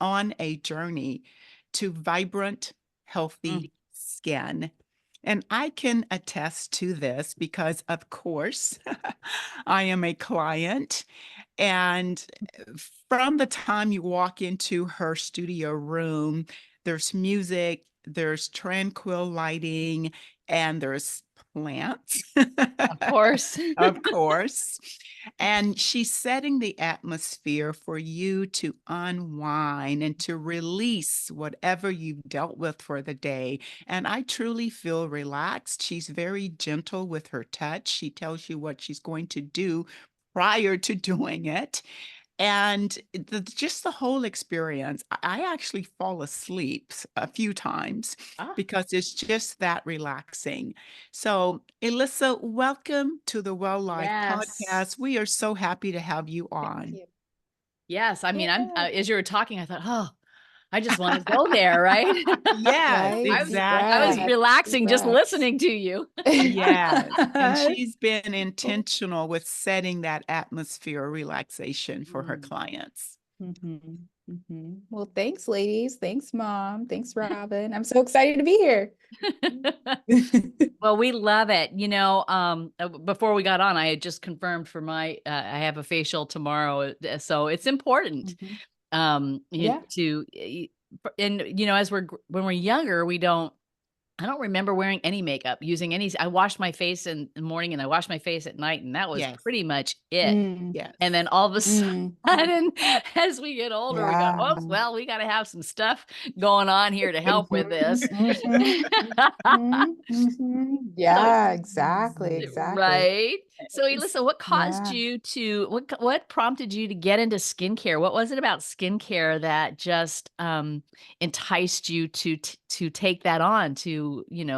on a journey to vibrant, healthy skin. And I can attest to this because, of course, I am a client. And from the time you walk into her studio room, there's music, there's tranquil lighting, and there's plants. Of course. Of course. And she's setting the atmosphere for you to unwind and to release whatever you've dealt with for the day. And I truly feel relaxed. She's very gentle with her touch. She tells you what she's going to do prior to doing it. And just the whole experience, I actually fall asleep a few times because it's just that relaxing. So, Alyssa, welcome to the Well Life Yes. podcast. We are so happy to have you on. Yes. I mean, I'm Yeah. as you were talking, I thought, oh, I just want to go there, right? Yes, Right? I was exactly. relaxing just Relax. listening to you. Yes. And she's been intentional with setting that atmosphere of relaxation for her clients. Well, thanks, ladies. Thanks, Mom. Thanks, Robin. I'm so excited to be here. Well, we love it. Before we got on, I had just confirmed for I have a facial tomorrow. So it's important. Yeah. As when we're younger, I don't remember wearing any makeup, using any. I washed my face in the morning and I washed my face at night, and that was Yes. pretty much it. Yes. And then all of a sudden, as we get older, we go, Yeah. oh, well, we got to have some stuff going on here to help with this. Yeah, exactly. Right. So, It's- Alyssa, what caused yeah. you to, what prompted you to get into skincare? What was it about skincare that just enticed you to take that on, to,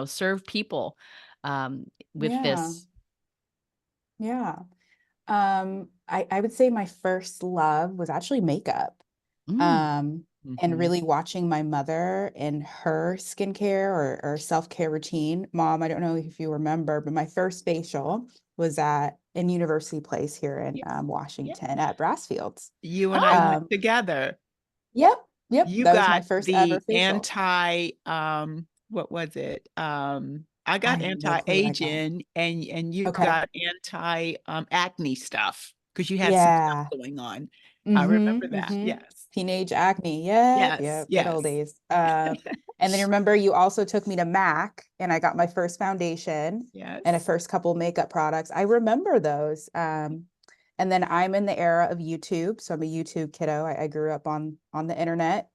serve people with Yeah. this? Yeah. I would say my first love was actually makeup. Mm. And Mhm. really watching my mother and her skincare or self-care routine. Mom, I don't know if you remember, but my first facial was in University Place here in Washington at Brassfields. You and I went Um, together. Yep. You That was my got first ever the facial. what was it? I I got have no clue what I got. anti-aging and you Okay. got anti acne stuff because you had some stuff Yeah. going on. I remember that. Yes. Teenage acne. Yep. Yes. Good old Yes. days. And then remember, you also took me to MAC and I got my first foundation and a Yes. first couple makeup products. I remember those. And then I'm in the era of YouTube. So I'm a YouTube kiddo. I grew up on the internet.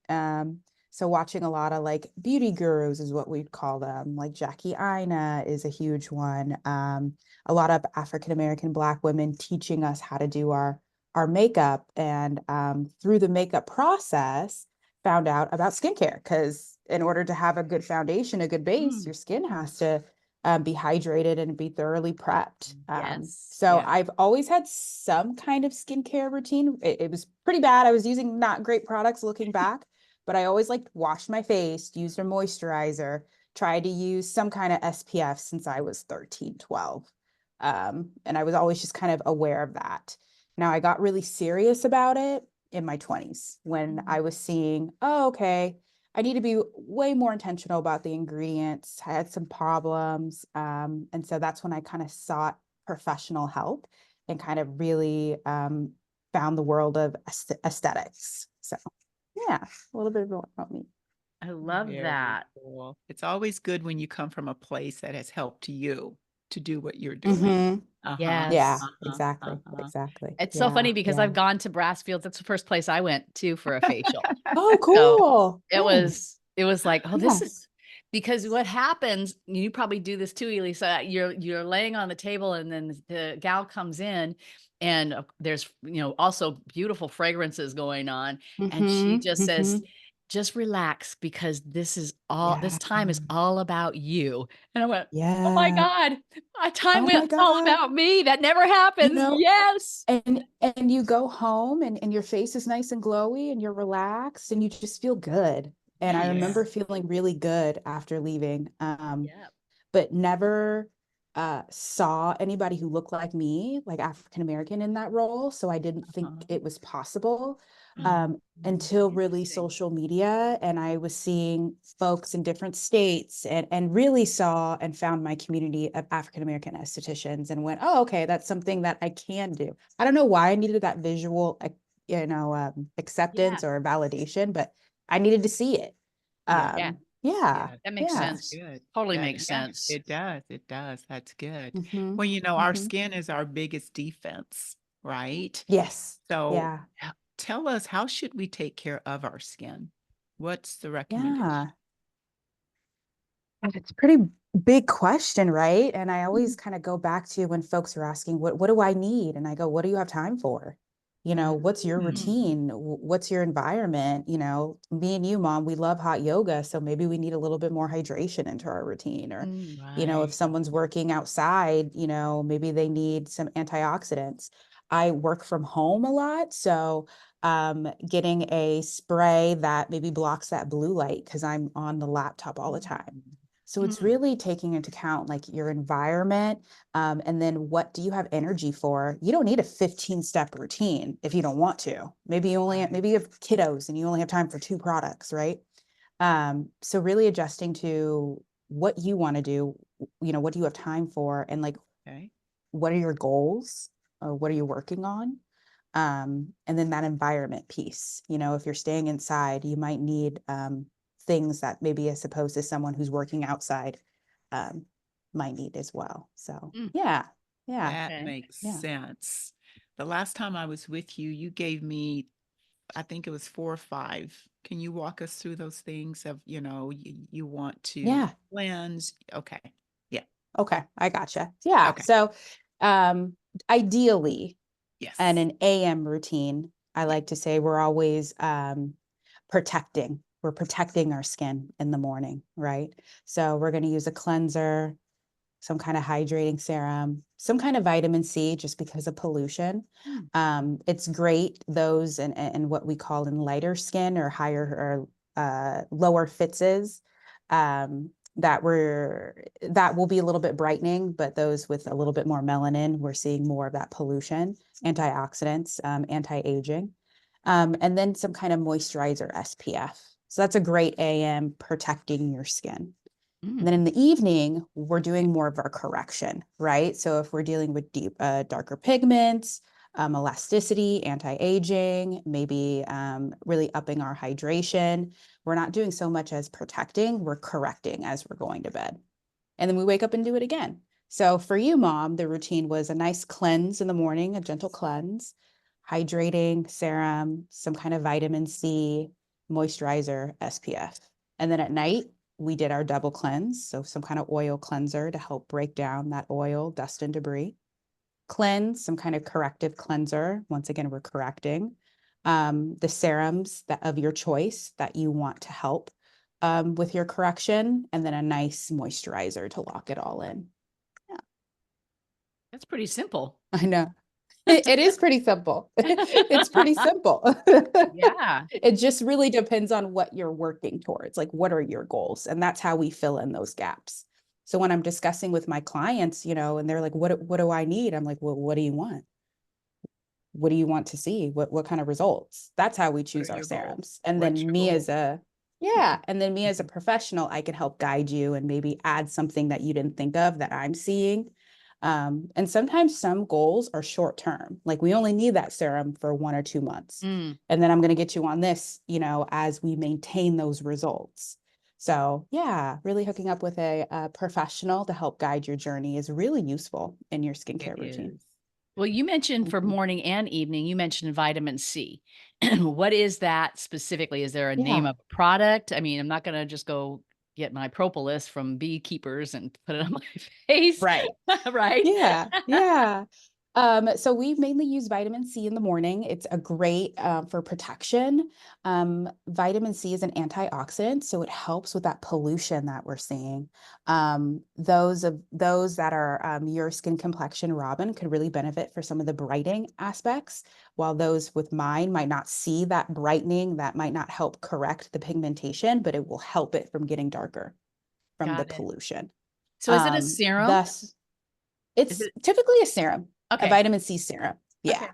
So watching a lot of like beauty gurus is what we'd call them. Like Jackie Aina is a huge one. A lot of African-American Black women teaching us how to do our makeup, and through the makeup process found out about skincare, because in order to have a good foundation, a good base, your skin has to be hydrated and be thoroughly prepped. Yes. So Yeah. I've always had some kind of skincare routine. It was pretty bad. I was using not great products looking back, but I always like washed my face, used a moisturizer, tried to use some kind of SPF since I was 13, 12. And I was always just kind of aware of that. Now, I got really serious about it in my 20s when I was seeing, oh, okay, I need to be way more intentional about the ingredients. I had some problems. And so that's when I kind of sought professional help and kind of really found the world of aesthetics. So yeah, a little bit about me. I love Very that. cool. It's always good when you come from a place that has helped you to do what you're doing. Yeah, Yes. exactly. Exactly. It's so funny because yeah. I've gone to Brassfield. That's the first place I went to for a facial. Oh, So cool. it was like, oh, this Yeah. is because what happens, you probably do this too, Elisa. You're laying on the table and then the gal comes in and there's, also beautiful fragrances going on. And she just says, just relax because this Yeah. time is all about you. And I went, oh my Yeah. God, my time Oh my went all God. about me. That never happens. know, Yes. and you go home and your face is nice and glowy and you're relaxed and you just feel good. And I Yes. remember feeling really good after leaving. Yeah. But never saw anybody who looked like me, like African American in that role. So I didn't think it was possible until really Interesting. social media. And I was seeing folks in different states and really saw and found my community of African American estheticians and went, oh, okay, that's something that I can do. I don't know why I needed that visual, acceptance Yeah. or validation, but I needed to see it. Yeah. Yeah. Yeah. That makes Yeah. sense. Good. Totally That- makes yeah, sense. It does. It does. That's good. Mhm, Well, our mhm. skin is our biggest defense, right? Yes. So Yeah. tell us, how should we take care of our skin? What's the recommendation? Yeah. It's a pretty big question, right? And I always kind of go back to when folks are asking, what do I need? And I go, what do you have time for? What's your Mm. routine? What's your environment? Me and you, Mom, we love hot yoga. So maybe we need a little bit more hydration into our routine. Or, if Right. someone's working outside, maybe they need some antioxidants. I work from home a lot. So getting a spray that maybe blocks that blue light because I'm on the laptop all the time. So it's really taking into account like your environment, and then what do you have energy for? You don't need a 15-step routine if you don't want to. Maybe you have kiddos and you only have time for 2 products, right? So really adjusting to what you want to do, what do you have time for, and like Okay. what are your goals or what are you working on? And then that environment piece, if you're staying inside, you might need things that maybe as opposed to someone who's working outside might need as well. So yeah. That Okay. makes Yeah. sense. The last time I was with you, you gave me, I think it was 4 or 5. Can you walk us through those things of, you want to Yeah. cleanse? Okay. Yeah. Okay. I gotcha. Yeah. Okay. So ideally, Yes. and an AM routine, I like to say we're always protecting. We're protecting our skin in the morning, right? So we're going to use a cleanser, some kind of hydrating serum, some kind of vitamin C just because of pollution. It's great, those and what we call in lighter skin or higher or lower phthises, that will be a little bit brightening, but those with a little bit more melanin, we're seeing more of that pollution, antioxidants, anti-aging, and then some kind of moisturizer SPF. So that's a great AM protecting your skin. And then in the evening, we're doing more of our correction, right? So if we're dealing with darker pigments, elasticity, anti-aging, maybe really upping our hydration, we're not doing so much as protecting, we're correcting as we're going to bed. And then we wake up and do it again. So for you, Mom, the routine was a nice cleanse in the morning, a gentle cleanse, hydrating serum, some kind of vitamin C, moisturizer, SPF. And then at night, we did our double cleanse. So some kind of oil cleanser to help break down that oil, dust, and debris. Cleanse, some kind of corrective cleanser. Once again, we're correcting. The serums of your choice that you want to help with your correction, and then a nice moisturizer to lock it all in. Yeah. That's pretty simple. I know. It is pretty simple. It's pretty simple. Yeah. It just really depends on what you're working towards. Like, what are your goals? And that's how we fill in those gaps. So when I'm discussing with my clients, and they're like, what do I need? I'm like, well, what do you want? What do you want to see? What kind of results? That's how we choose are our your serums. goals? And What's then your me as goal? a professional, I can help guide you and maybe add something that you didn't think of that I'm seeing. And sometimes some goals are short term, like we only need that serum for 1 or 2 months. And then I'm going to get you on this, as we maintain those results. So yeah, really hooking up with a professional to help guide your journey is really useful in your skincare It routine. is. Well, you mentioned for Mhm. morning and evening, you mentioned vitamin C. What is that specifically? Is there a name Yeah. of a product? I mean, I'm not going to just go get my propolis from beekeepers and put it on my face, Right. right? Yeah, yeah. So we mainly use vitamin C in the morning. It's a great for protection. Vitamin C is an antioxidant, so it helps with that pollution that we're seeing. Those that are your skin complexion, Robin, could really benefit for some of the brightening aspects, while those with mine might not see that brightening. That might not help correct the pigmentation, but it will help it from getting darker from the Got it. pollution. So is it a serum? Thus, Is it's it typically a serum, a okay? vitamin C serum. Yeah. Okay.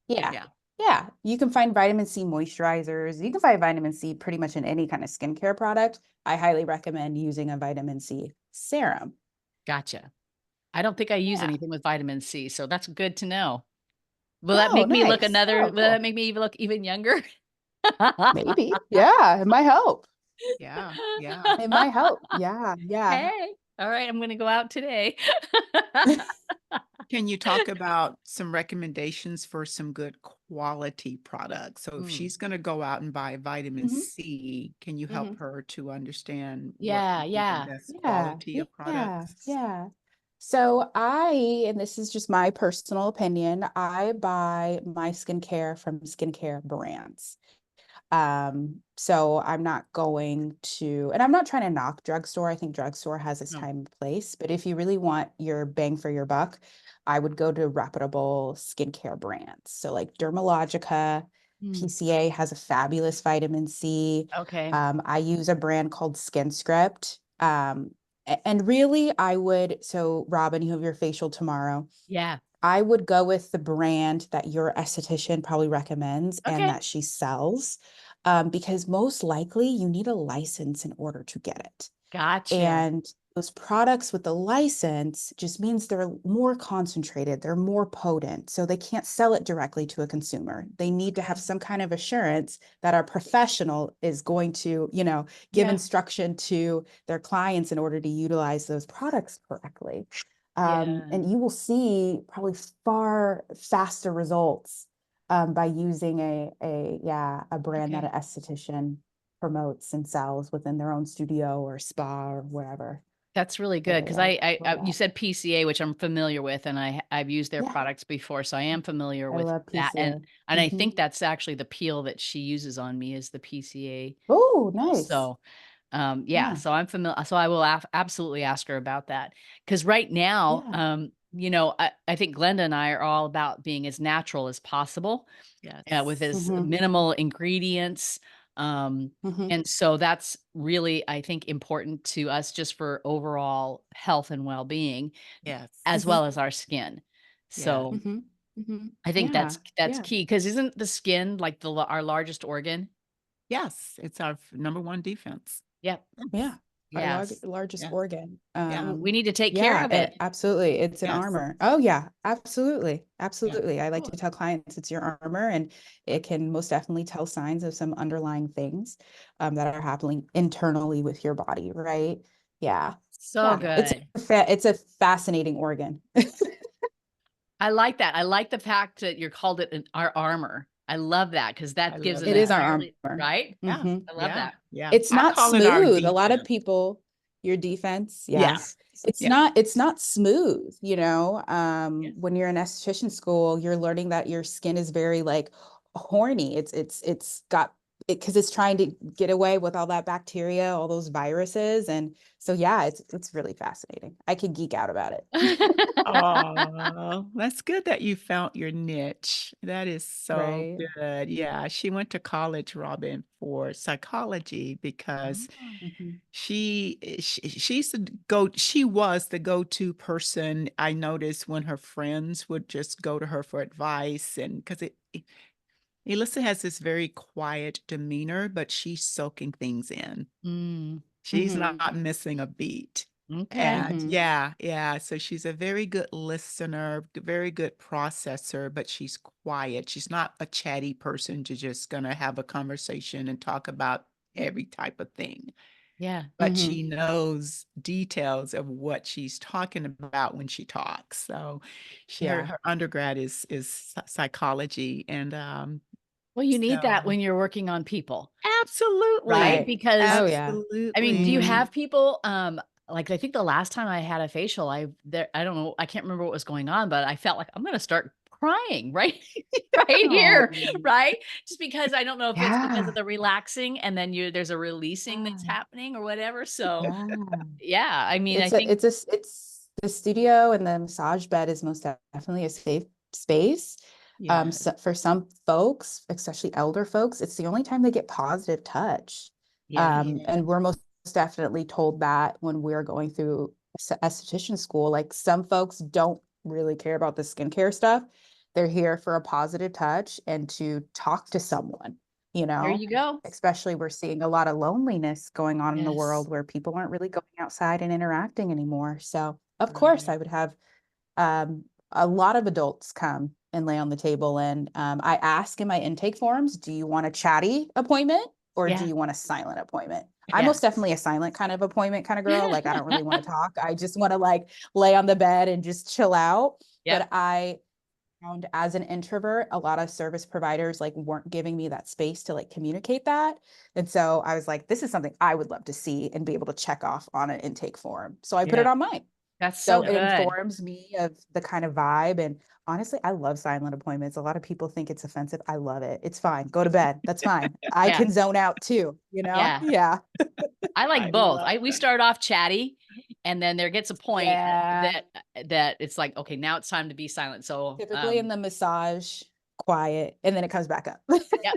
Yeah. Yeah. Yeah. You can find vitamin C moisturizers. You can find vitamin C pretty much in any kind of skincare product. I highly recommend using a vitamin C serum. Gotcha. I don't think I use Yeah. anything with vitamin C, so that's good to know. Will that Oh, make me look nice. another Oh, will that cool. make me even look even younger? Maybe. Yeah. It might help. Yeah. Yeah. It might help. Yeah. Yeah. Hey, all right, I'm gonna go out today. Can you talk about some recommendations for some good quality products? So if Mm, she's going to go out and buy vitamin hmm C, can you help hmm her to understand what yeah, would be the yeah. best Yeah. quality of Yeah. products? Yeah. So and this is just my personal opinion, I buy my skincare from skincare brands. So I'm not going to, and I'm not trying to knock drugstore. I think drugstore has its No. time and place, but if you really want your bang for your buck, I would go to reputable skincare brands. So like Dermalogica, Mm, PCA has a fabulous vitamin C. okay. I use a brand called SkinScript. And really I would, so Robin, you have your facial tomorrow. Yeah. I would go with the brand that your esthetician probably recommends and Okay. that she sells, because most likely you need a license in order to get it. Gotcha. And those products with the license just means they're more concentrated, they're more potent, so they can't sell it directly to a consumer. They need to have Okay. some kind of assurance that our professional is going to, give Yeah. instruction to their clients in order to utilize those products correctly. Yeah. And you will see probably far faster results by using a brand that Okay. an esthetician promotes and sells within their own studio or spa or wherever. That's really good So because yeah, I love you that. said PCA, which I'm familiar with, and I've used their Yeah, products before, so I am familiar I with love that, PCA. and I Hmm. think that's actually the peel that she uses on me is the PCA Oh, peel, nice. so, yeah, Yeah, so I'm familiar. So I will absolutely ask her about that because right now, yeah. I think Glenda and I are all about being as natural as possible, with Yes. as Hmm. minimal ingredients. Um, Hmm. and so that's really, I think, important to us just for overall health and well-being, as Yes. Hmm. well as our skin. Yes. So Hmm. Hmm. I think Yeah, that's yeah, key because isn't the skin like our largest organ? Yes. It's our number one defense. Yep. yeah. Our Yes. largest Yeah. organ. Yeah. We need to take care Yeah, of it. absolutely. It's an Yes. armor. Oh yeah, absolutely. Yeah. Absolutely. I like Cool. to tell clients it's your armor and it can most definitely tell signs of some underlying things that are happening internally with your body, right? Yeah. So Yeah. good. It's a fascinating organ. I like that. I like the fact that you're called it our armor. I love that because I that gives love an It is that. our entirely armor. right? Yeah. Hmm. I love Yeah. that. Yeah. It's I not call it our smooth. A lot of defense. people, your defense, yeah. Yes. It's Yeah. not smooth, Yes. when you're in esthetician school, you're learning that your skin is very like horny. It's got it because it's trying to get away with all that bacteria, all those viruses. And so yeah, it's really fascinating. I could geek out about it. Oh, that's good that you found your niche. That is so Right. good. Yeah, she went to college, Robin, for psychology because Oh, Hmm. she was the go-to person. I noticed when her friends would just go to her for advice and because Elissa has this very quiet demeanor, but she's soaking things in. mm, She's Hmm. not missing a beat. okay. And Hmm. yeah, yeah, so she's a very good listener, very good processor, but she's quiet. She's not a chatty person to just gonna have a conversation and talk about every type of thing. Yeah. but Mhm. she knows details of what she's talking about when she talks. So Yeah. her undergrad is psychology, and Well, you need that so when you're working on people, absolutely, right? Right. Because Oh, yeah. I mean, do you Mhm. have people, like I think the last time I had a facial, I don't know, I can't remember what was going on, but I felt like I'm gonna start crying right right here, Oh, right? Just because I don't know if it's because yeah. of the relaxing and then there's a releasing that's Yeah. happening or whatever. So Yeah. yeah, I mean, I think It's the studio and the massage bed is most definitely a safe space. yeah, So for some folks, especially elder folks, it's the only time they get positive touch. yeah. And we're most definitely told that when we're going through esthetician school, like some folks don't really care about the skincare stuff. They're here for a positive touch and to talk to someone, you There know? you go. Especially we're seeing a lot of loneliness going on in the Yes. world where people aren't really going outside and interacting anymore. So of course I right. would have a lot of adults come and lay on the table, and I ask in my intake forms, do you want a chatty appointment or do Yeah. you want a silent appointment? I'm Yeah. most definitely a silent kind of appointment kind of girl. Like I don't really want to talk. I just want to like lay on the bed and just chill out. Yep. But I found as an introvert, a lot of service providers like weren't giving me that space to like communicate that. And so I was like, this is something I would love to see and be able to check off on an intake form. So I put Yeah. it on mine. That's So so it good. informs me of the kind of vibe. And honestly, I love silent appointments. A lot of people think it's offensive. I love it. It's fine. Go to bed. That's fine. I Yeah. can zone out too, you know? Yeah. Yeah. I I like both. love We that. start off chatty and then there gets a point Yeah. that it's like, okay, now it's time to be silent. So, Typically in the massage, quiet, and then it comes back up. yep,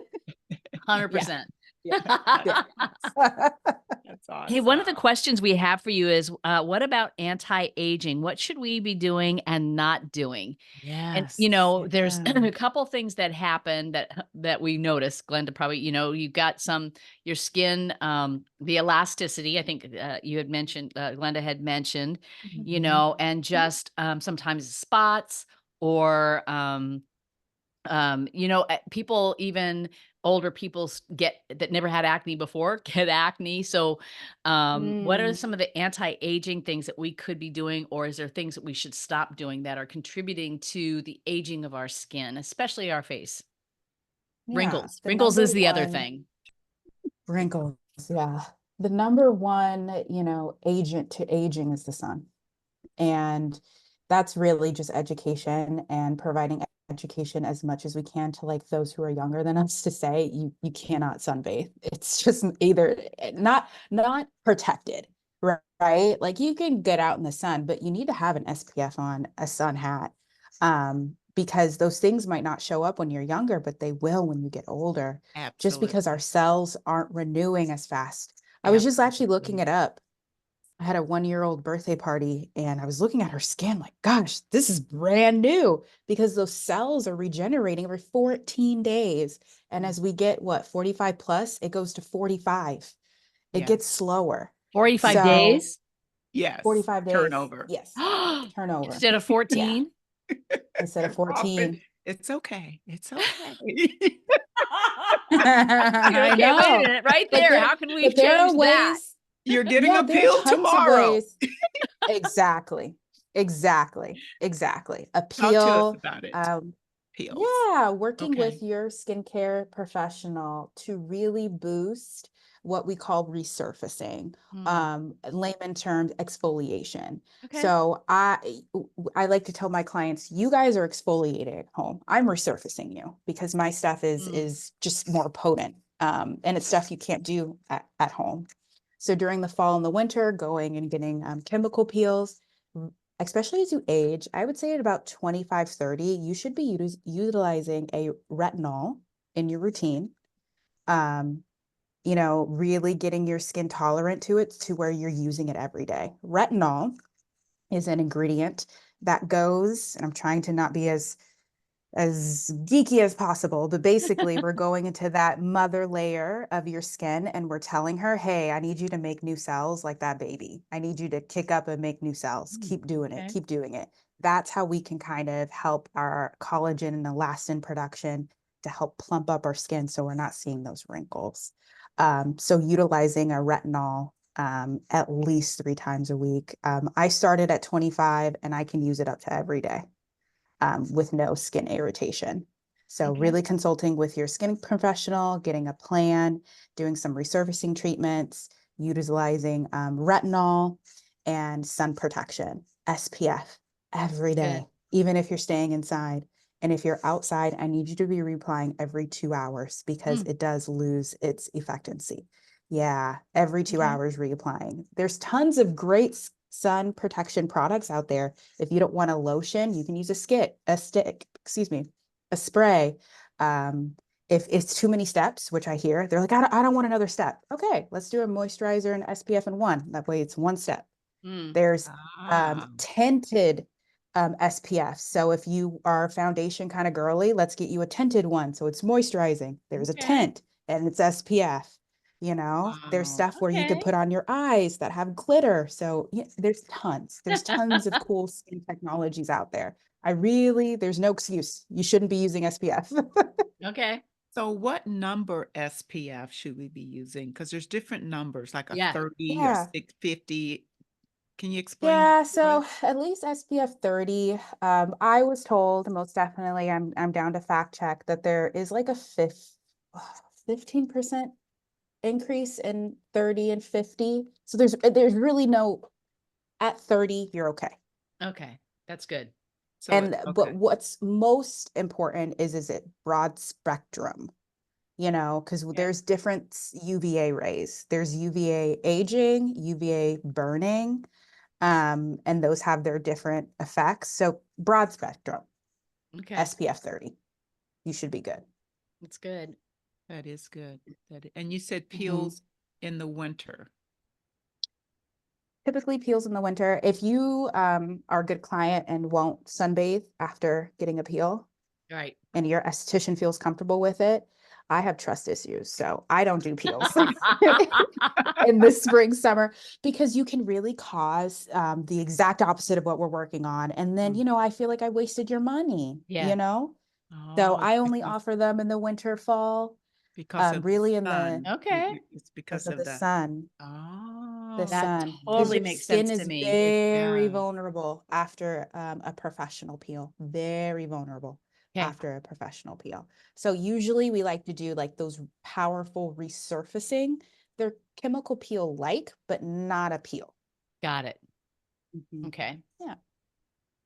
Yeah. 100%. Yeah. Yeah. That's Hey, one of the awesome. questions we have for you is, what about anti-aging? What should we be doing and not doing? And, Yes. you know, there's Yeah. a couple things that happen that we noticed. Glenda probably, you know, you got your skin, the elasticity. I think you had mentioned, Glenda had mentioned, you Mhm. know, and just sometimes spots or you know, people, even older people get that never had acne before get acne. So, what are Mm. some of the anti-aging things that we could be doing, or is there things that we should stop doing that are contributing to the aging of our skin, especially our face? Yeah. Wrinkles. The Wrinkles number is the other one thing. wrinkles. Yeah. The number one, agent to aging is the sun. And that's really just education and providing education as much as we can to like those who are younger than us to say you cannot sunbathe. It's just either not protected, right? Like you can get out in the sun, but you need to have an SPF on, a sun hat. Because those things might not show up when you're younger, but they will when you get older, just because our Absolutely. cells aren't renewing as fast. I was just actually looking Absolutely. it up. I had a 1-year-old birthday party and I was looking at her skin like, gosh, this is brand new because those cells are regenerating every 14 days. And as we get 45 plus, it goes to 45. It Yeah. gets slower. 45 So days 45 days, Turnover. yes, turnover. instead of Yeah, 14. instead of Often 14. it's okay. It's okay. I Okay, wait a know. minute, right But there. there, How can we but there change are that? ways. You're getting Yeah, a there are pill tons of tomorrow. ways. Exactly. Exactly. Exactly. A Talk to us peel. about it. Pills. Yeah, working Okay. with your skincare professional to really boost what we call resurfacing, layman terms, exfoliation. Okay. So I like to tell my clients, you guys are exfoliating at home. I'm resurfacing you because my stuff is just more potent. And it's stuff you can't do at home. So during the fall and the winter, going and getting chemical peels, especially as you age, I would say at about 25, 30, you should be utilizing a retinol in your routine. Really getting your skin tolerant to it to where you're using it every day. Retinol is an ingredient that goes, and I'm trying to not be as geeky as possible, but basically we're going into that mother layer of your skin and we're telling her, hey, I need you to make new cells like that baby. I need you to kick up and make new cells. Keep doing it. Okay. Keep doing it. That's how we can kind of help our collagen and elastin production to help plump up our skin so we're not seeing those wrinkles. So utilizing a retinol at least 3 times a week. I started at 25 and I can use it up to every day with no skin irritation. So Okay. really consulting with your skin professional, getting a plan, doing some resurfacing treatments, utilizing retinol and sun protection, SPF every Good. day, even if you're staying inside. And if you're outside, I need you to be reapplying every 2 hours because Mm. it does lose its effectivency. Yeah, every 2 Okay. hours reapplying. There's tons of great sun protection products out there. If you don't want a lotion, you can use a stick, a spray. If it's too many steps, which I hear, they're like, I don't want another step. Okay, let's do a moisturizer and SPF in one. That way it's one step. Mm. There's Ah, tinted SPF. So if you are foundation kind of girly, let's get you a tinted one. So it's moisturizing. There's a Okay. tint and it's SPF. You know, there's wow. stuff where you could Okay. put on your eyes that have glitter. So yeah, there's tons of cool skin technologies out there. There's no excuse. You shouldn't be using SPF. Okay. So what number SPF should we be using? Because there's different numbers, like a Yeah. 30 or Yeah. 650. Can you explain? Yeah, to so us? at least SPF 30. I was told, most definitely, I'm down to fact check, that there is like a 15% increase in 30 and 50. So there's really no, at 30, you're okay. Okay. That's good. So And okay. but what's most important is it broad spectrum, you know, because Okay. there's different UVA rays. There's UVA aging, UVA burning, and those have their different effects. So broad spectrum, Okay. SPF 30, you should be good. That's good. That is good. And you said Mhm. peels in the winter. Typically peels in the winter. If you are a good client and won't sunbathe after getting a peel Right. and your esthetician feels comfortable with it, I have trust issues, so I don't do peels in the spring, summer, because you can really cause the exact opposite of what we're working on. And then, Mm. you know, I feel like I wasted your money, Yeah. you know? So Oh, I only because offer them in the winter, fall, of the really in the sun. Okay. It's because because of of the the sun. The oh, That sun, because totally your makes skin sense to is me. very yeah. vulnerable after a professional peel, very vulnerable Okay. after a professional peel. So usually we like to do like those powerful resurfacing. They're chemical peel like, but not a peel. Got it. Mhm. Okay. Yeah.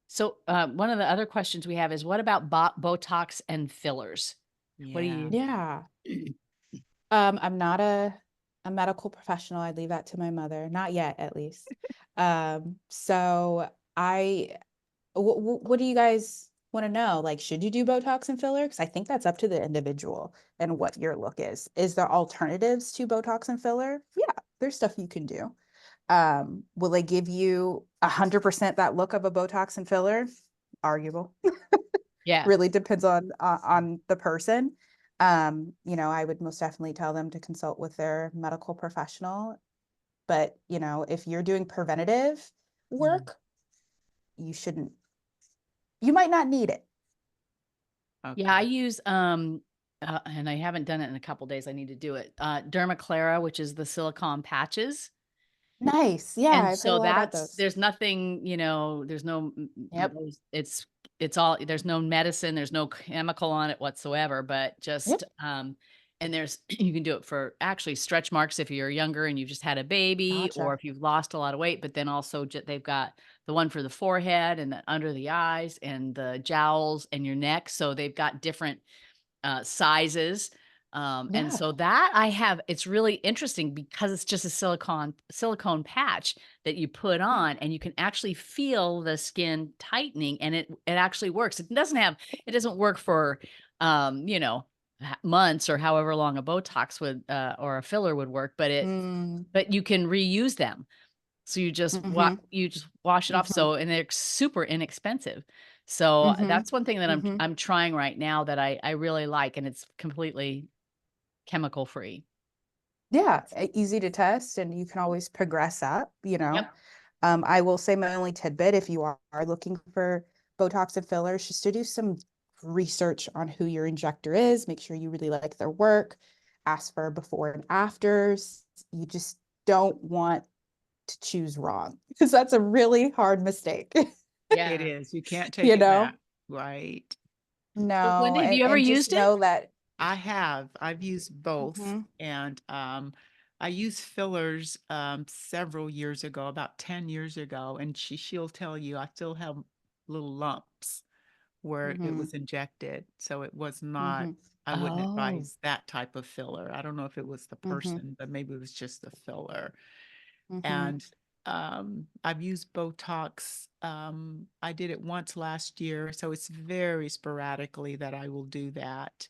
So one of the other questions we have is what about Botox and fillers? What do you? Yeah. I'm not a medical professional. I leave that to my mother, not yet, at least. So what do you guys want to know? Like, should you do Botox and filler? Because I think that's up to the individual and what your look is. Is there alternatives to Botox and filler? Yeah, there's stuff you can do. Will they give you 100% that look of a Botox and filler? Arguable. Yeah. Really depends on the person. You know, I would most definitely tell them to consult with their medical professional. But, you know, if you're doing preventative work, you might not need it. Yeah, I Okay. use and I haven't done it in a couple days. I need to do it. Dermaclara, which is the silicone patches. Nice. Yeah, And I've heard a so lot about that's those. there's nothing, there's no Yep. it's all there's no medicine, there's no chemical on it whatsoever, but Yep. just and there's you can do it for actually stretch marks if you're younger and you've just had a baby or Gotcha. if you've lost a lot of weight, but then also they've got the one for the forehead and the, under the eyes and the jowls and your neck. So they've got different sizes. And Yeah. so that it's really interesting because it's just a silicone patch that you put on and you can actually feel the skin tightening and it actually works. It doesn't work for, months or however long a Botox would, or a filler would work, Mm, but you can reuse them. So mhm, you just wash it off. mhm, So, and they're super inexpensive. So mhm, that's one thing that mhm. I'm trying right now that I really like, and it's completely chemical free. Yeah, easy to test and you can always progress up, you know. Yep. I will say my only tidbit, if you are looking for Botox and fillers, just to do some research on who your injector is, make sure you really like their work, ask for before and afters. You just don't want to choose wrong because that's a really hard mistake. Yeah. It is. You can't take You it know? back. Right. No, Linda, have you ever and just used it? know that I have. I've used both. Mhm. And I used fillers several years ago, about 10 years ago, and she'll tell you I still have little lumps where it Mhm. was injected. So it was not, Mhm. I wouldn't Oh. advise that type of filler. I don't know if it was the Mhm. person, but maybe it was just the filler. Mhm. And I've used Botox. I did it once last year, so it's very sporadically that I will do that.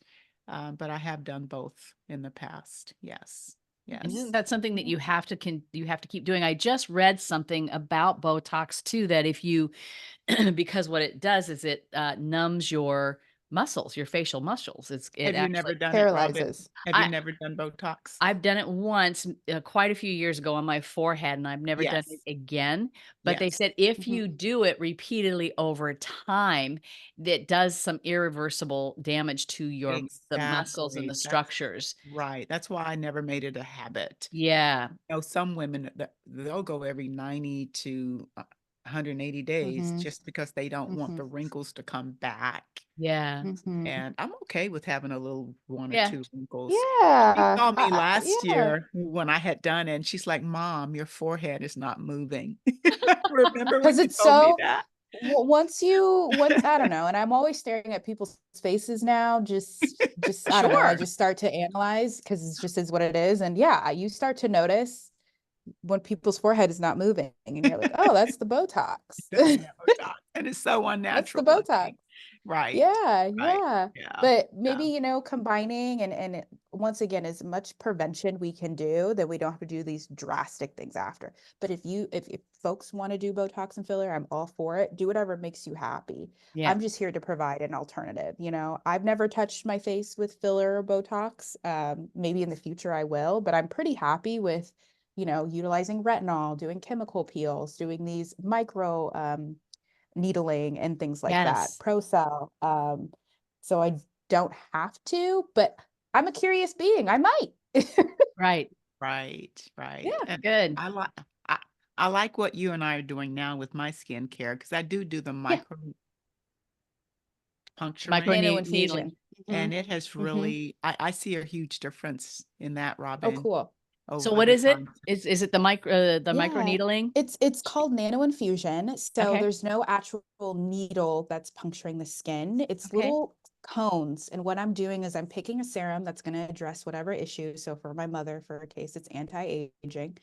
But I have done both in the past. Yes. And Yes. isn't that something that Yeah. you have to keep doing? I just read something about Botox too, that if you, because what it does is it numbs your muscles, your facial muscles. It Have you actually, never done it, Robin? Paralyzes. Have you I, never done Botox? I've done it once, quite a few years ago on my forehead, and I've never done it Yes. again. But they Yes. said if Mhm. you do it repeatedly over time, that does some irreversible damage to your the muscles and Exactly. the That's structures. right. That's why I never made it a habit. Yeah. Know some women that they'll go every 90 to 180 days Mhm. just because they don't want Mhm. the wrinkles to come back. Yeah. Mhm. And I'm okay with having a little one or Yeah. two wrinkles. She Yeah. saw me last Yeah. year when I had done it, and she's like, "Mom, your forehead is not moving." Remember when Because you it's told me so that? once I don't know, and I'm always staring at people's faces now, just I don't know, I Sure. just start to analyze because it just is what it is. And yeah, you start to notice when people's forehead is not moving and you're like, oh, that's the Botox. That's Botox, and it's so That's unnatural the Botox. looking. Right. Yeah, Right. yeah. Yeah. But maybe, Yeah. combining once again, as much prevention we can do, that we don't have to do these drastic things after. But if folks want to do Botox and filler, I'm all for it. Do whatever makes you happy. Yeah. I'm just here to provide an alternative. I've never touched my face with filler or Botox. Maybe in the future I will, but I'm pretty happy with, utilizing retinol, doing chemical peels, doing these micro needling and things like that. Yes. Procell. So I don't have to, but I'm a curious being. I might. Right. Right. Right. Yeah. And Good. I like I, I like what you and I are doing now with my skincare because I do the Yeah. micro Micro puncturing, Nano needling. infusion. and it has Mhm. really I see a huge difference in that, Oh, Robin, cool. So over what the is it? time. Is it the micro Yeah. needling? It's called nano infusion. So Okay. there's no actual needle that's puncturing the skin. It's Okay. little cones. And what I'm doing is I'm picking a serum that's going to address whatever issue. So for my mother, for her case, it's anti-aging.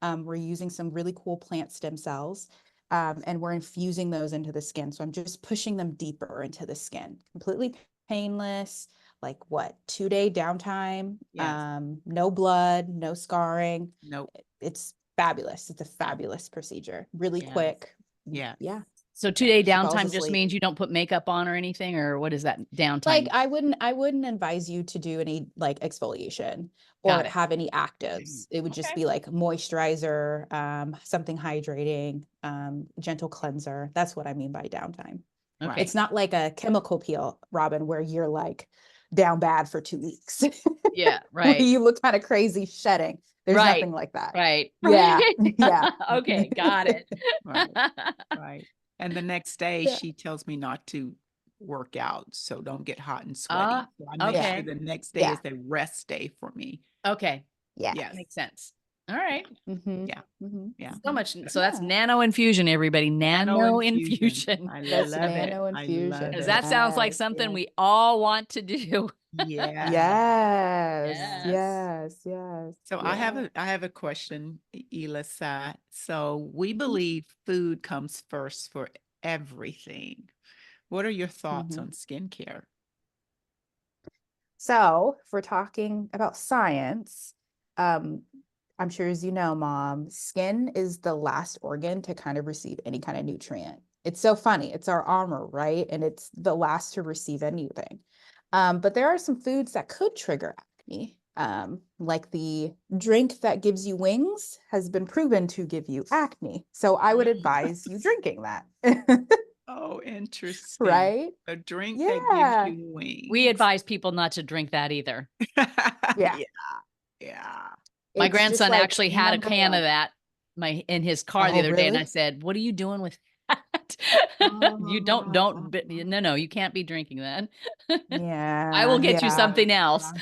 We're using some really cool plant stem cells. And we're infusing those into the skin. So I'm just pushing them deeper into the skin, completely painless, like what, 2-day downtime, Yes. no blood, no scarring. Nope. It's fabulous. It's a fabulous procedure. Really Yes. quick. Yes. Yeah. So Yeah. 2-day She falls downtime just asleep. means you don't put makeup on or anything, or what is that downtime? Like I wouldn't advise you to do any like exfoliation or Got it. have any actives. It would just Okay. be like moisturizer, something hydrating, gentle cleanser. That's what I mean by downtime. Okay. It's not like a chemical peel, Robin, where you're like down bad for 2 weeks. Yeah. Where Right. you look kind of crazy shedding. There's Right. nothing like that. Right. Yeah. Right. Yeah. Okay. Got it. Right. Right. And the next day Yeah. she tells me not to work out, so don't get hot and Ah, sweaty. So I make okay. sure the next day Yeah. is a rest day for me. Okay. Yeah. Yes. Makes sense. All right. Mhm. Yeah. Mhm. Yeah. So much. So that's Yeah. nano infusion, everybody. Nano infusion. I That's love it. nano I love infusion. Because it. that sounds like Yes, something yes. we all want to do. Yeah. Yes, Yes. yes, yes. So I have Yeah. I have a question, Elisa. So we Mhm. believe food comes first for everything. What are your thoughts Mhm. on skincare? So if we're talking about science, I'm sure as you know, Mom, skin is the last organ to kind of receive any kind of nutrient. It's so funny. It's our armor, right? And it's the last to receive anything. But there are some foods that could trigger acne. Like the drink that gives you wings has been proven to give you acne. So I would advise you drinking that. Oh, interesting. Right? A drink that Yeah. gives you wings. We advise people not to drink that either. Yeah. Yeah. My It's just, grandson like, actually had a number can of one. that in his car the Oh, other day, and I really? said, "What are you doing with that?" You don't Oh, no, you can't be drinking that. I will yeah, get you yeah. something else.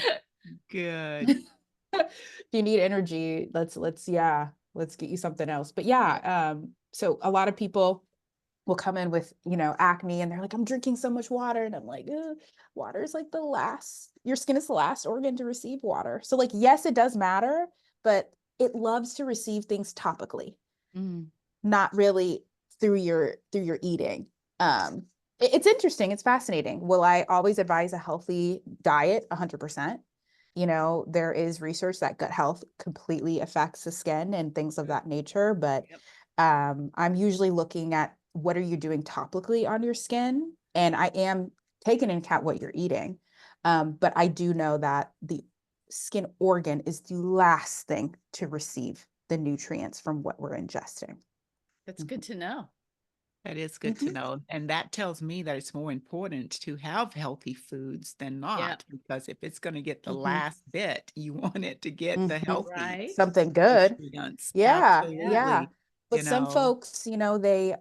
Good. If you need energy, let's get you something else. But yeah, so a lot of people will come in with, acne and they're like, I'm drinking so much water. And I'm like, water is like your skin is the last organ to receive water. So like, yes, it does matter, but it loves to receive things topically, Mm. not really through your eating. It's interesting. It's fascinating. Will I always advise a healthy diet? 100%. There is research that gut health completely affects the skin and things of that nature, but Yep. I'm usually looking at what are you doing topically on your skin, and I am taking into account what you're eating. But I do know that the skin organ is the last thing to receive the nutrients from what we're ingesting. That's good to know. That is good to Mhm. know. And that tells me that it's more important to have healthy foods than not, because if it's going to get the Mhm. last bit, you want it to get the Mhm. healthy Right? Something good. nutrients. Yeah, yeah. Absolutely. But some folks, they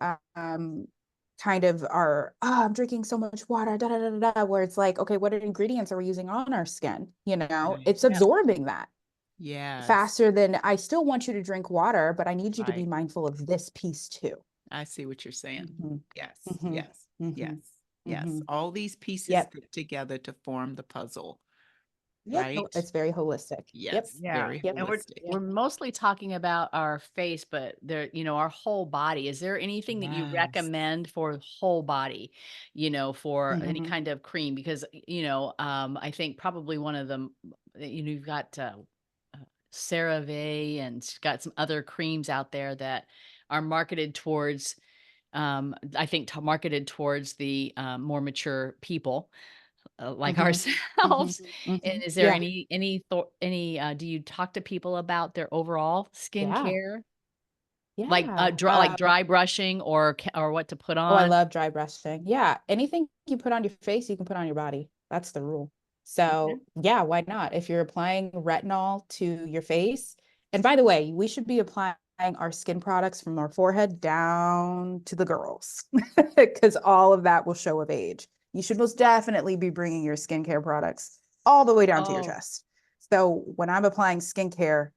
kind of are, I'm drinking so much water, da da da da, da, where it's like, okay, what ingredients are we using on our skin? Right. It's Yep. absorbing that Yes. faster than I still want you to drink water, but I need you to be Right. mindful of this piece too. I see what you're saying. Mhm. Yes. Mhm. Yes. Mhm. Yes. Yes. Mhm. All these pieces Yep. fit together to form the puzzle, Yep. right? It's very holistic. Yep. Yes. Yeah. Very Yep. And holistic. we're mostly talking about our face, but there, our whole body. Is there anything that you Yes. recommend for whole body, for any Mhm. kind of cream? Because, I think probably one of them, you've got CeraVe and she's got some other creams out there that are marketed towards, I think marketed towards the more mature people. Like Mhm. ourselves. Mhm. And Mhm. is there Yeah. do you talk to people about their overall Yeah. skincare? Like, Yeah. dry brushing or what to put Oh, I on? love dry brushing. Yeah. Anything you put on your face, you can put on your body. That's the rule. Okay. So, yeah, why not? If you're applying retinol to your face, and by the way, we should be applying our skin products from our forehead down to the girls because all of that will show of age. You should most definitely be bringing your skincare products all the way down to your Oh, chest. So, when I'm applying skincare,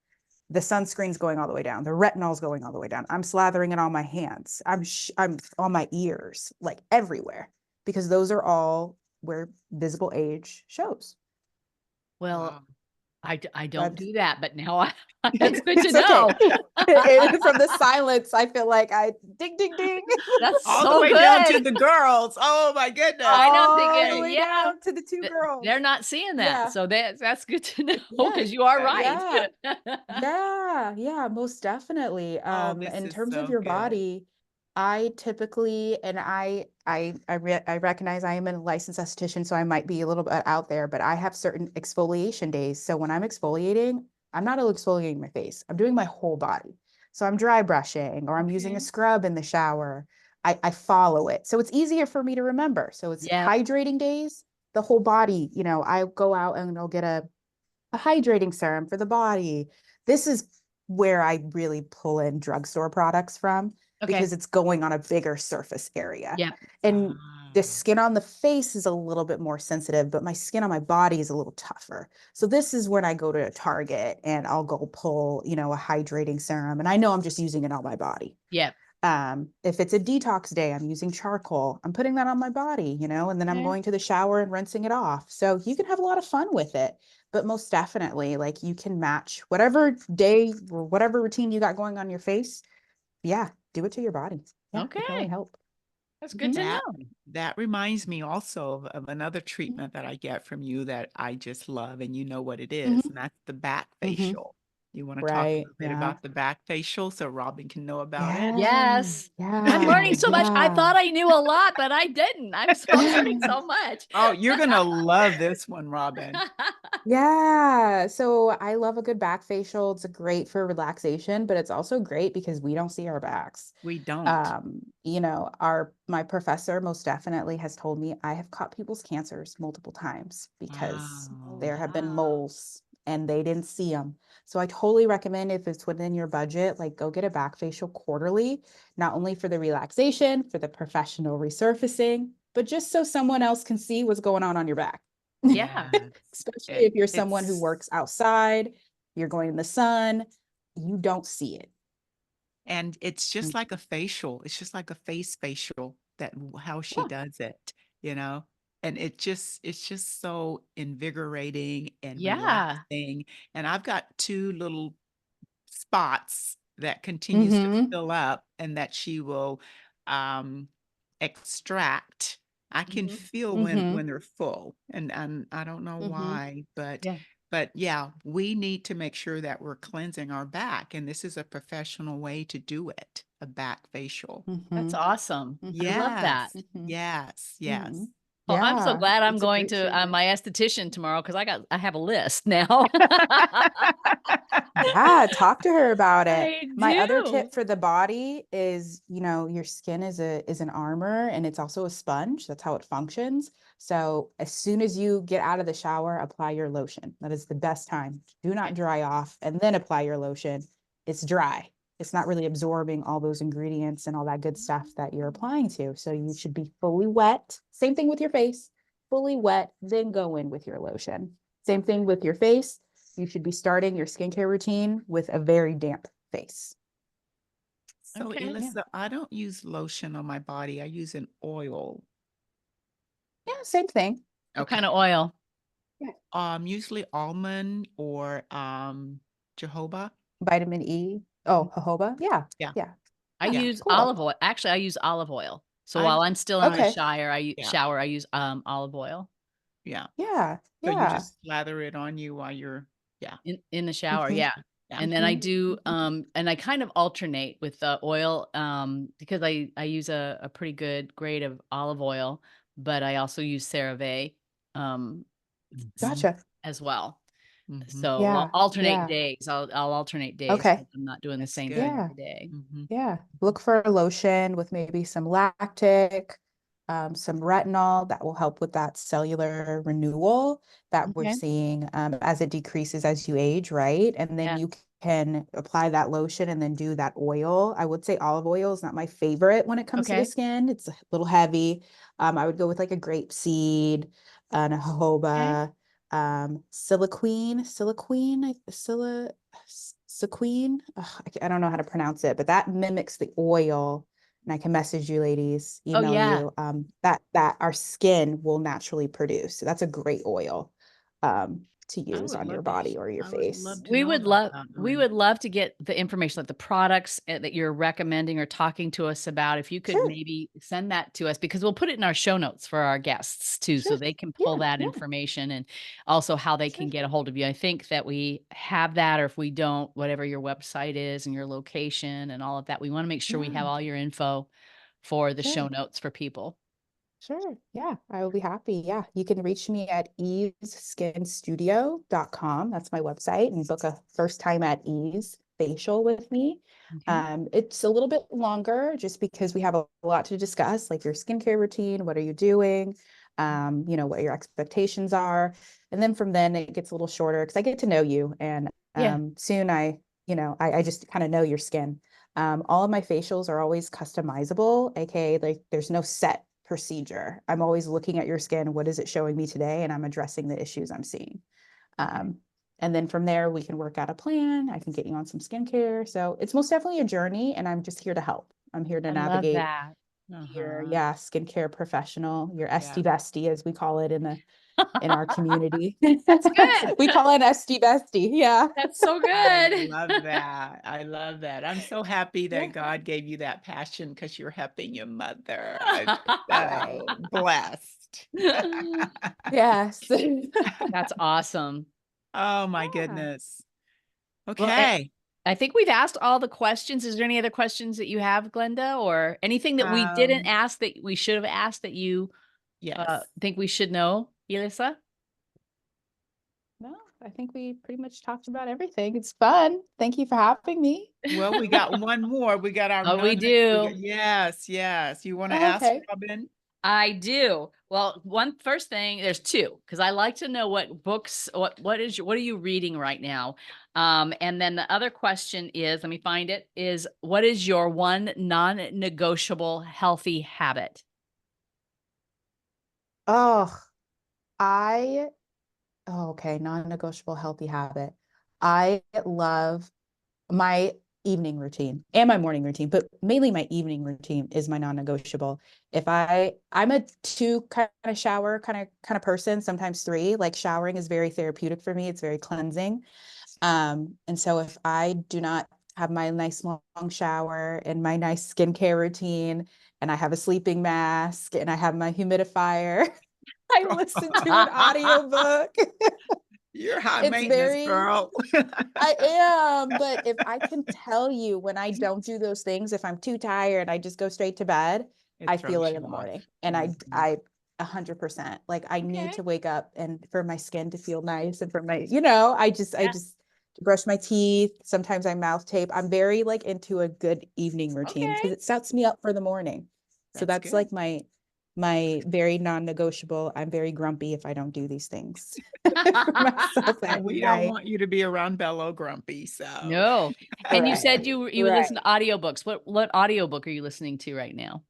the sunscreen's going all the way down, the retinol's going all the way down, I'm slathering it on my hands, I'm on my ears, like everywhere, because those are all where visible age shows. well, Wow. I don't But do that, but now that's good to it's okay. know. From the silence, I feel like I ding ding ding That's All the so way down to good. the girls. Oh my goodness. I know, I'm all the thinking, way yeah, down to the two th girls. they're not seeing that, Yeah, so that's good to know yeah, because you are right. yeah. Yeah, most definitely. Oh, this In is terms of so your good. body, I typically, and I recognize I am a licensed esthetician, so I might be a little bit out there, but I have certain exfoliation days. So when I'm exfoliating, I'm not only exfoliating my face, I'm doing my whole body. So I'm dry brushing or I'm using a Okay. scrub in the shower. I follow it. So it's easier for me to remember. So it's Yeah. hydrating days, the whole body, I go out and I'll get a hydrating serum for the body. This is where I really pull in drugstore products from Okay. because it's going on a bigger surface area. Yeah. And the Ah, skin on the face is a little bit more sensitive, but my skin on my body is a little tougher. So this is when I go to a Target and I'll go pull, a hydrating serum. And I know I'm just using it on my body. Yeah. If it's a detox day, I'm using charcoal. I'm putting that on my body, and then I'm Okay. going to the shower and rinsing it off. So you can have a lot of fun with it. But most definitely, like you can match whatever day or whatever routine you got going on your face. Yeah, do it to your body. Yeah, it can only Okay. help. That's good to that know. that reminds me also of another treatment that I get from you that I just love, and you know what it is, and Mm-hmm. that's the back Mm-hmm. facial. You want to talk a Right. little bit Yeah. about the back facial so Robin can know about it? Yeah. Yes. I'm Yeah. learning so much. I Yeah. thought I knew a lot, but I didn't. I'm learning so much. Oh, you're gonna love this one, Robin. Yeah. So I love a good back facial. It's great for relaxation, but it's also great because we don't see our backs. We don't. My professor most definitely has told me I have caught people's cancers multiple times because Oh, Wow. there have been wow. moles and they didn't see them. So I totally recommend, if it's within your budget, like go get a back facial quarterly, not only for the relaxation, for the professional resurfacing, but just so someone else can see what's going on your back. Yeah. Especially if you're someone who It's- works outside, you're going in the sun, you don't see it. And it's just like a facial. It's just like a face facial how she Yeah. does it, you know? And it's just so invigorating and Yeah. relaxing. And I've got two little spots that continues to Mhm. fill up and that she will extract. I can Mhm. feel Mhm. when they're full, and I don't know Mhm. why, Yeah. but yeah, we need to make sure that we're cleansing our back, and this is a professional way to do it, a back facial. That's Mhm. awesome. Mhm. I love that. Yes, Mhm. yes, yes. Mhm. Well, I'm so Yeah, glad I'm it's a going great to treatment. my esthetician tomorrow because I have a list now. Yeah, talk to her about it. I My other do. tip for the body is, your skin is an armor, and it's also a sponge. That's how it functions. So as soon as you get out of the shower, apply your lotion. That is the best time. Do not dry off and then apply your lotion. It's dry. It's not really absorbing all those ingredients and all that good stuff that you're applying to. So you should be fully wet. Same thing with your face, fully wet, then go in with your lotion. Same thing with your face. You should be starting your skincare routine with a very damp face. So, Okay. Yeah. Elissa, I don't use lotion on my body. I use an oil. Yeah, same thing. What kind of oil? Usually almond or jojoba. Vitamin E. Oh, jojoba. Yeah. Yeah. Yeah. I Yeah. use Cool. olive oil. Actually, I use olive oil. So I while I'm still in the Okay. Yeah. shower, I use olive oil Yeah. Yeah. So you Yeah. just slather it on you while you're in the shower. Mhm. Yeah. Yeah. And then I Mhm. do and I kind of alternate with the oil because I use a pretty good grade of olive oil, but I also use CeraVe um Gotcha. as well. Mhm. So Yeah. I'll alternate Yeah. days. I'll alternate days. Okay. So I'm not doing the That's same good. thing Yeah. every day. Mhm. Yeah. Look for a lotion with maybe some lactic, some retinol that will help with that cellular renewal that we're Okay. seeing as it decreases as you age, right? And then Yeah. you can apply that lotion and then do that oil. I would say olive oil is not my favorite when it comes to the Okay. skin. It's a little heavy. I would go with like a grape seed and a jojoba, siliquine, sequine. I don't know how to pronounce it, but that mimics the oil. And I can message you ladies, Oh email yeah. you, that our skin will naturally produce. So that's a great oil to I use would on your love to. body or your I would face. love to We know would about love that we one. would love to get the information, like the products that you're recommending or talking to us about. If you could Sure. maybe send that to us, because we'll put it in our show notes for our guests too, so Sure. they can pull Yeah, that yeah. information, and also how they can Sure. get a hold of you. I think that we have that, or if we don't, whatever your website is and your location and all of that, we want to make sure we have Yeah. all your info for the show Sure. notes for people. Sure. Yeah, I will be happy. Yeah. You can reach me at evesskinstudio.com. That's my website, and book a first time at ease facial with me. Okay. It's a little bit longer just because we have a lot to discuss, like your skincare routine, what are you doing? What your expectations are. And then from then it gets a little shorter because I get to know you, and Yeah. soon I just kind of know your skin. All of my facials are always customizable, aka like there's no set procedure. I'm always looking at your skin. What is it showing me today? And I'm addressing the issues I'm seeing. And then from there, we can work out a plan. I can get you on some skincare. So it's most definitely a journey, and I'm just here to help. I'm here to I love navigate that. your, Uh-huh. skincare professional, your Yeah. SD bestie, as we call it in our community. That's good. We call it SD bestie. Yeah. That's so I good. love that. I love that. I'm so happy that Yeah. God gave you that passion because you're helping your mother. I'm Right. so blessed. Yes. That's awesome. Oh my Yeah. goodness. Well, Okay. I think we've asked all the questions. Is there any other questions that you have, Glenda, or anything that we didn't Um, ask that we should have asked that you yes. think we should know, Elissa? No, I think we pretty much talked about everything. It's fun. Thank you for having me. Well, we got one more. We got our Oh, we nugget. do. Yes, yes. You want to ask Okay. Robin? I do. Well, first thing, there's two, because I like to know what books, what are you reading right now? And then the other question is, let me find it, is what is your one non-negotiable healthy habit? Oh, okay, non-negotiable healthy habit. I love my evening routine and my morning routine, but mainly my evening routine is my non-negotiable. I'm a two kind of shower kind of person, sometimes three. Like showering is very therapeutic for me. It's very cleansing. And so if I do not have my nice long shower and my nice skincare routine, and I have a sleeping mask and I have my humidifier, I listen to an audiobook. You're high It's maintenance, very, girl. I am, but if I can tell you when I don't do those things, if I'm too tired, I just go straight to bed, I feel throws it you in the off. morning. And Mhm. I 100%, like I need Okay. to wake up and for my skin to feel nice and for my, I just Yeah. brush my teeth. Sometimes I mouth tape. I'm very like into a good evening routine because Okay. it sets me up for the morning. So That's that's good. like my very non-negotiable. I'm very grumpy if I don't do these things for myself at And we don't night. want you to be around Bello grumpy, so. No. And you said Right. you listen to audiobooks. What audiobook are you listening to right now?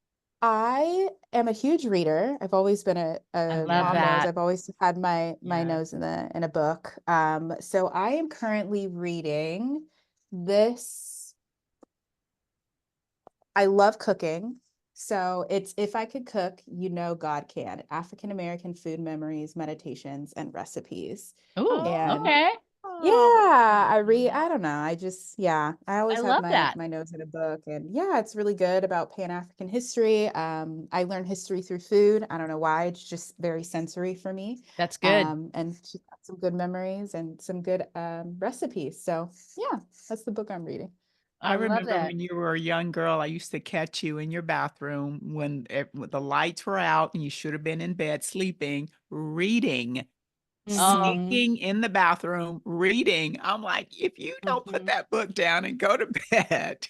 I am a huge reader. I've always been a love mom knows. that. I've always had my Yeah. nose in a book. So I am currently reading this. I love cooking. So it's If I Could Cook, God Can. African American Food Memories, Meditations, and Recipes. Oh, And okay. yeah, I don't know. I I always have love that. my nose in a book, and yeah, it's really good about Pan-African history. I learned history through food. I don't know why, it's just very sensory for me. That's good. And she's got some good memories and some good recipes. So yeah, that's the book I'm reading. I I love remember that. when you were a young girl, I used to catch you in your bathroom when the lights were out and you should have been in bed sleeping, reading, Oh, sneaking in the bathroom, reading. I'm like, if you don't put Mhm. that book down and go to bed,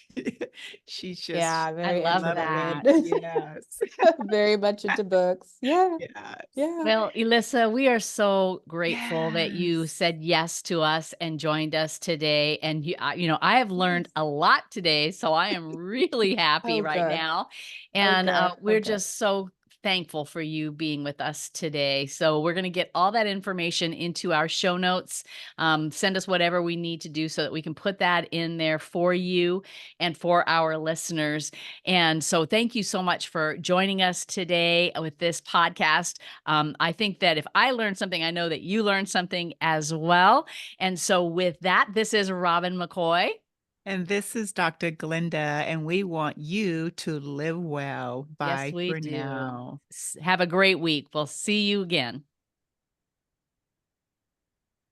she's just Yeah, I very love lovely. that. introverted. Yes. Very much into books. Yeah, Yes. yeah. Well, Elissa, we are so grateful that you Yes. said yes to us and joined us today. And I have learned Yes. a lot today, so I am really happy Oh, right good. now. Oh, And good. Oh, we're good. just so thankful for you being with us today. So we're going to get all that information into our show notes. Send us whatever we need to do so that we can put that in there for you and for our listeners. And so thank you so much for joining us today with this podcast. I think that if I learned something, I know that you learned something as well. And so with that, this is Robin McCoy. And this is Dr. Glenda, and we want you to live well. Yes, Bye we for do. now. Have a great week. We'll see you again.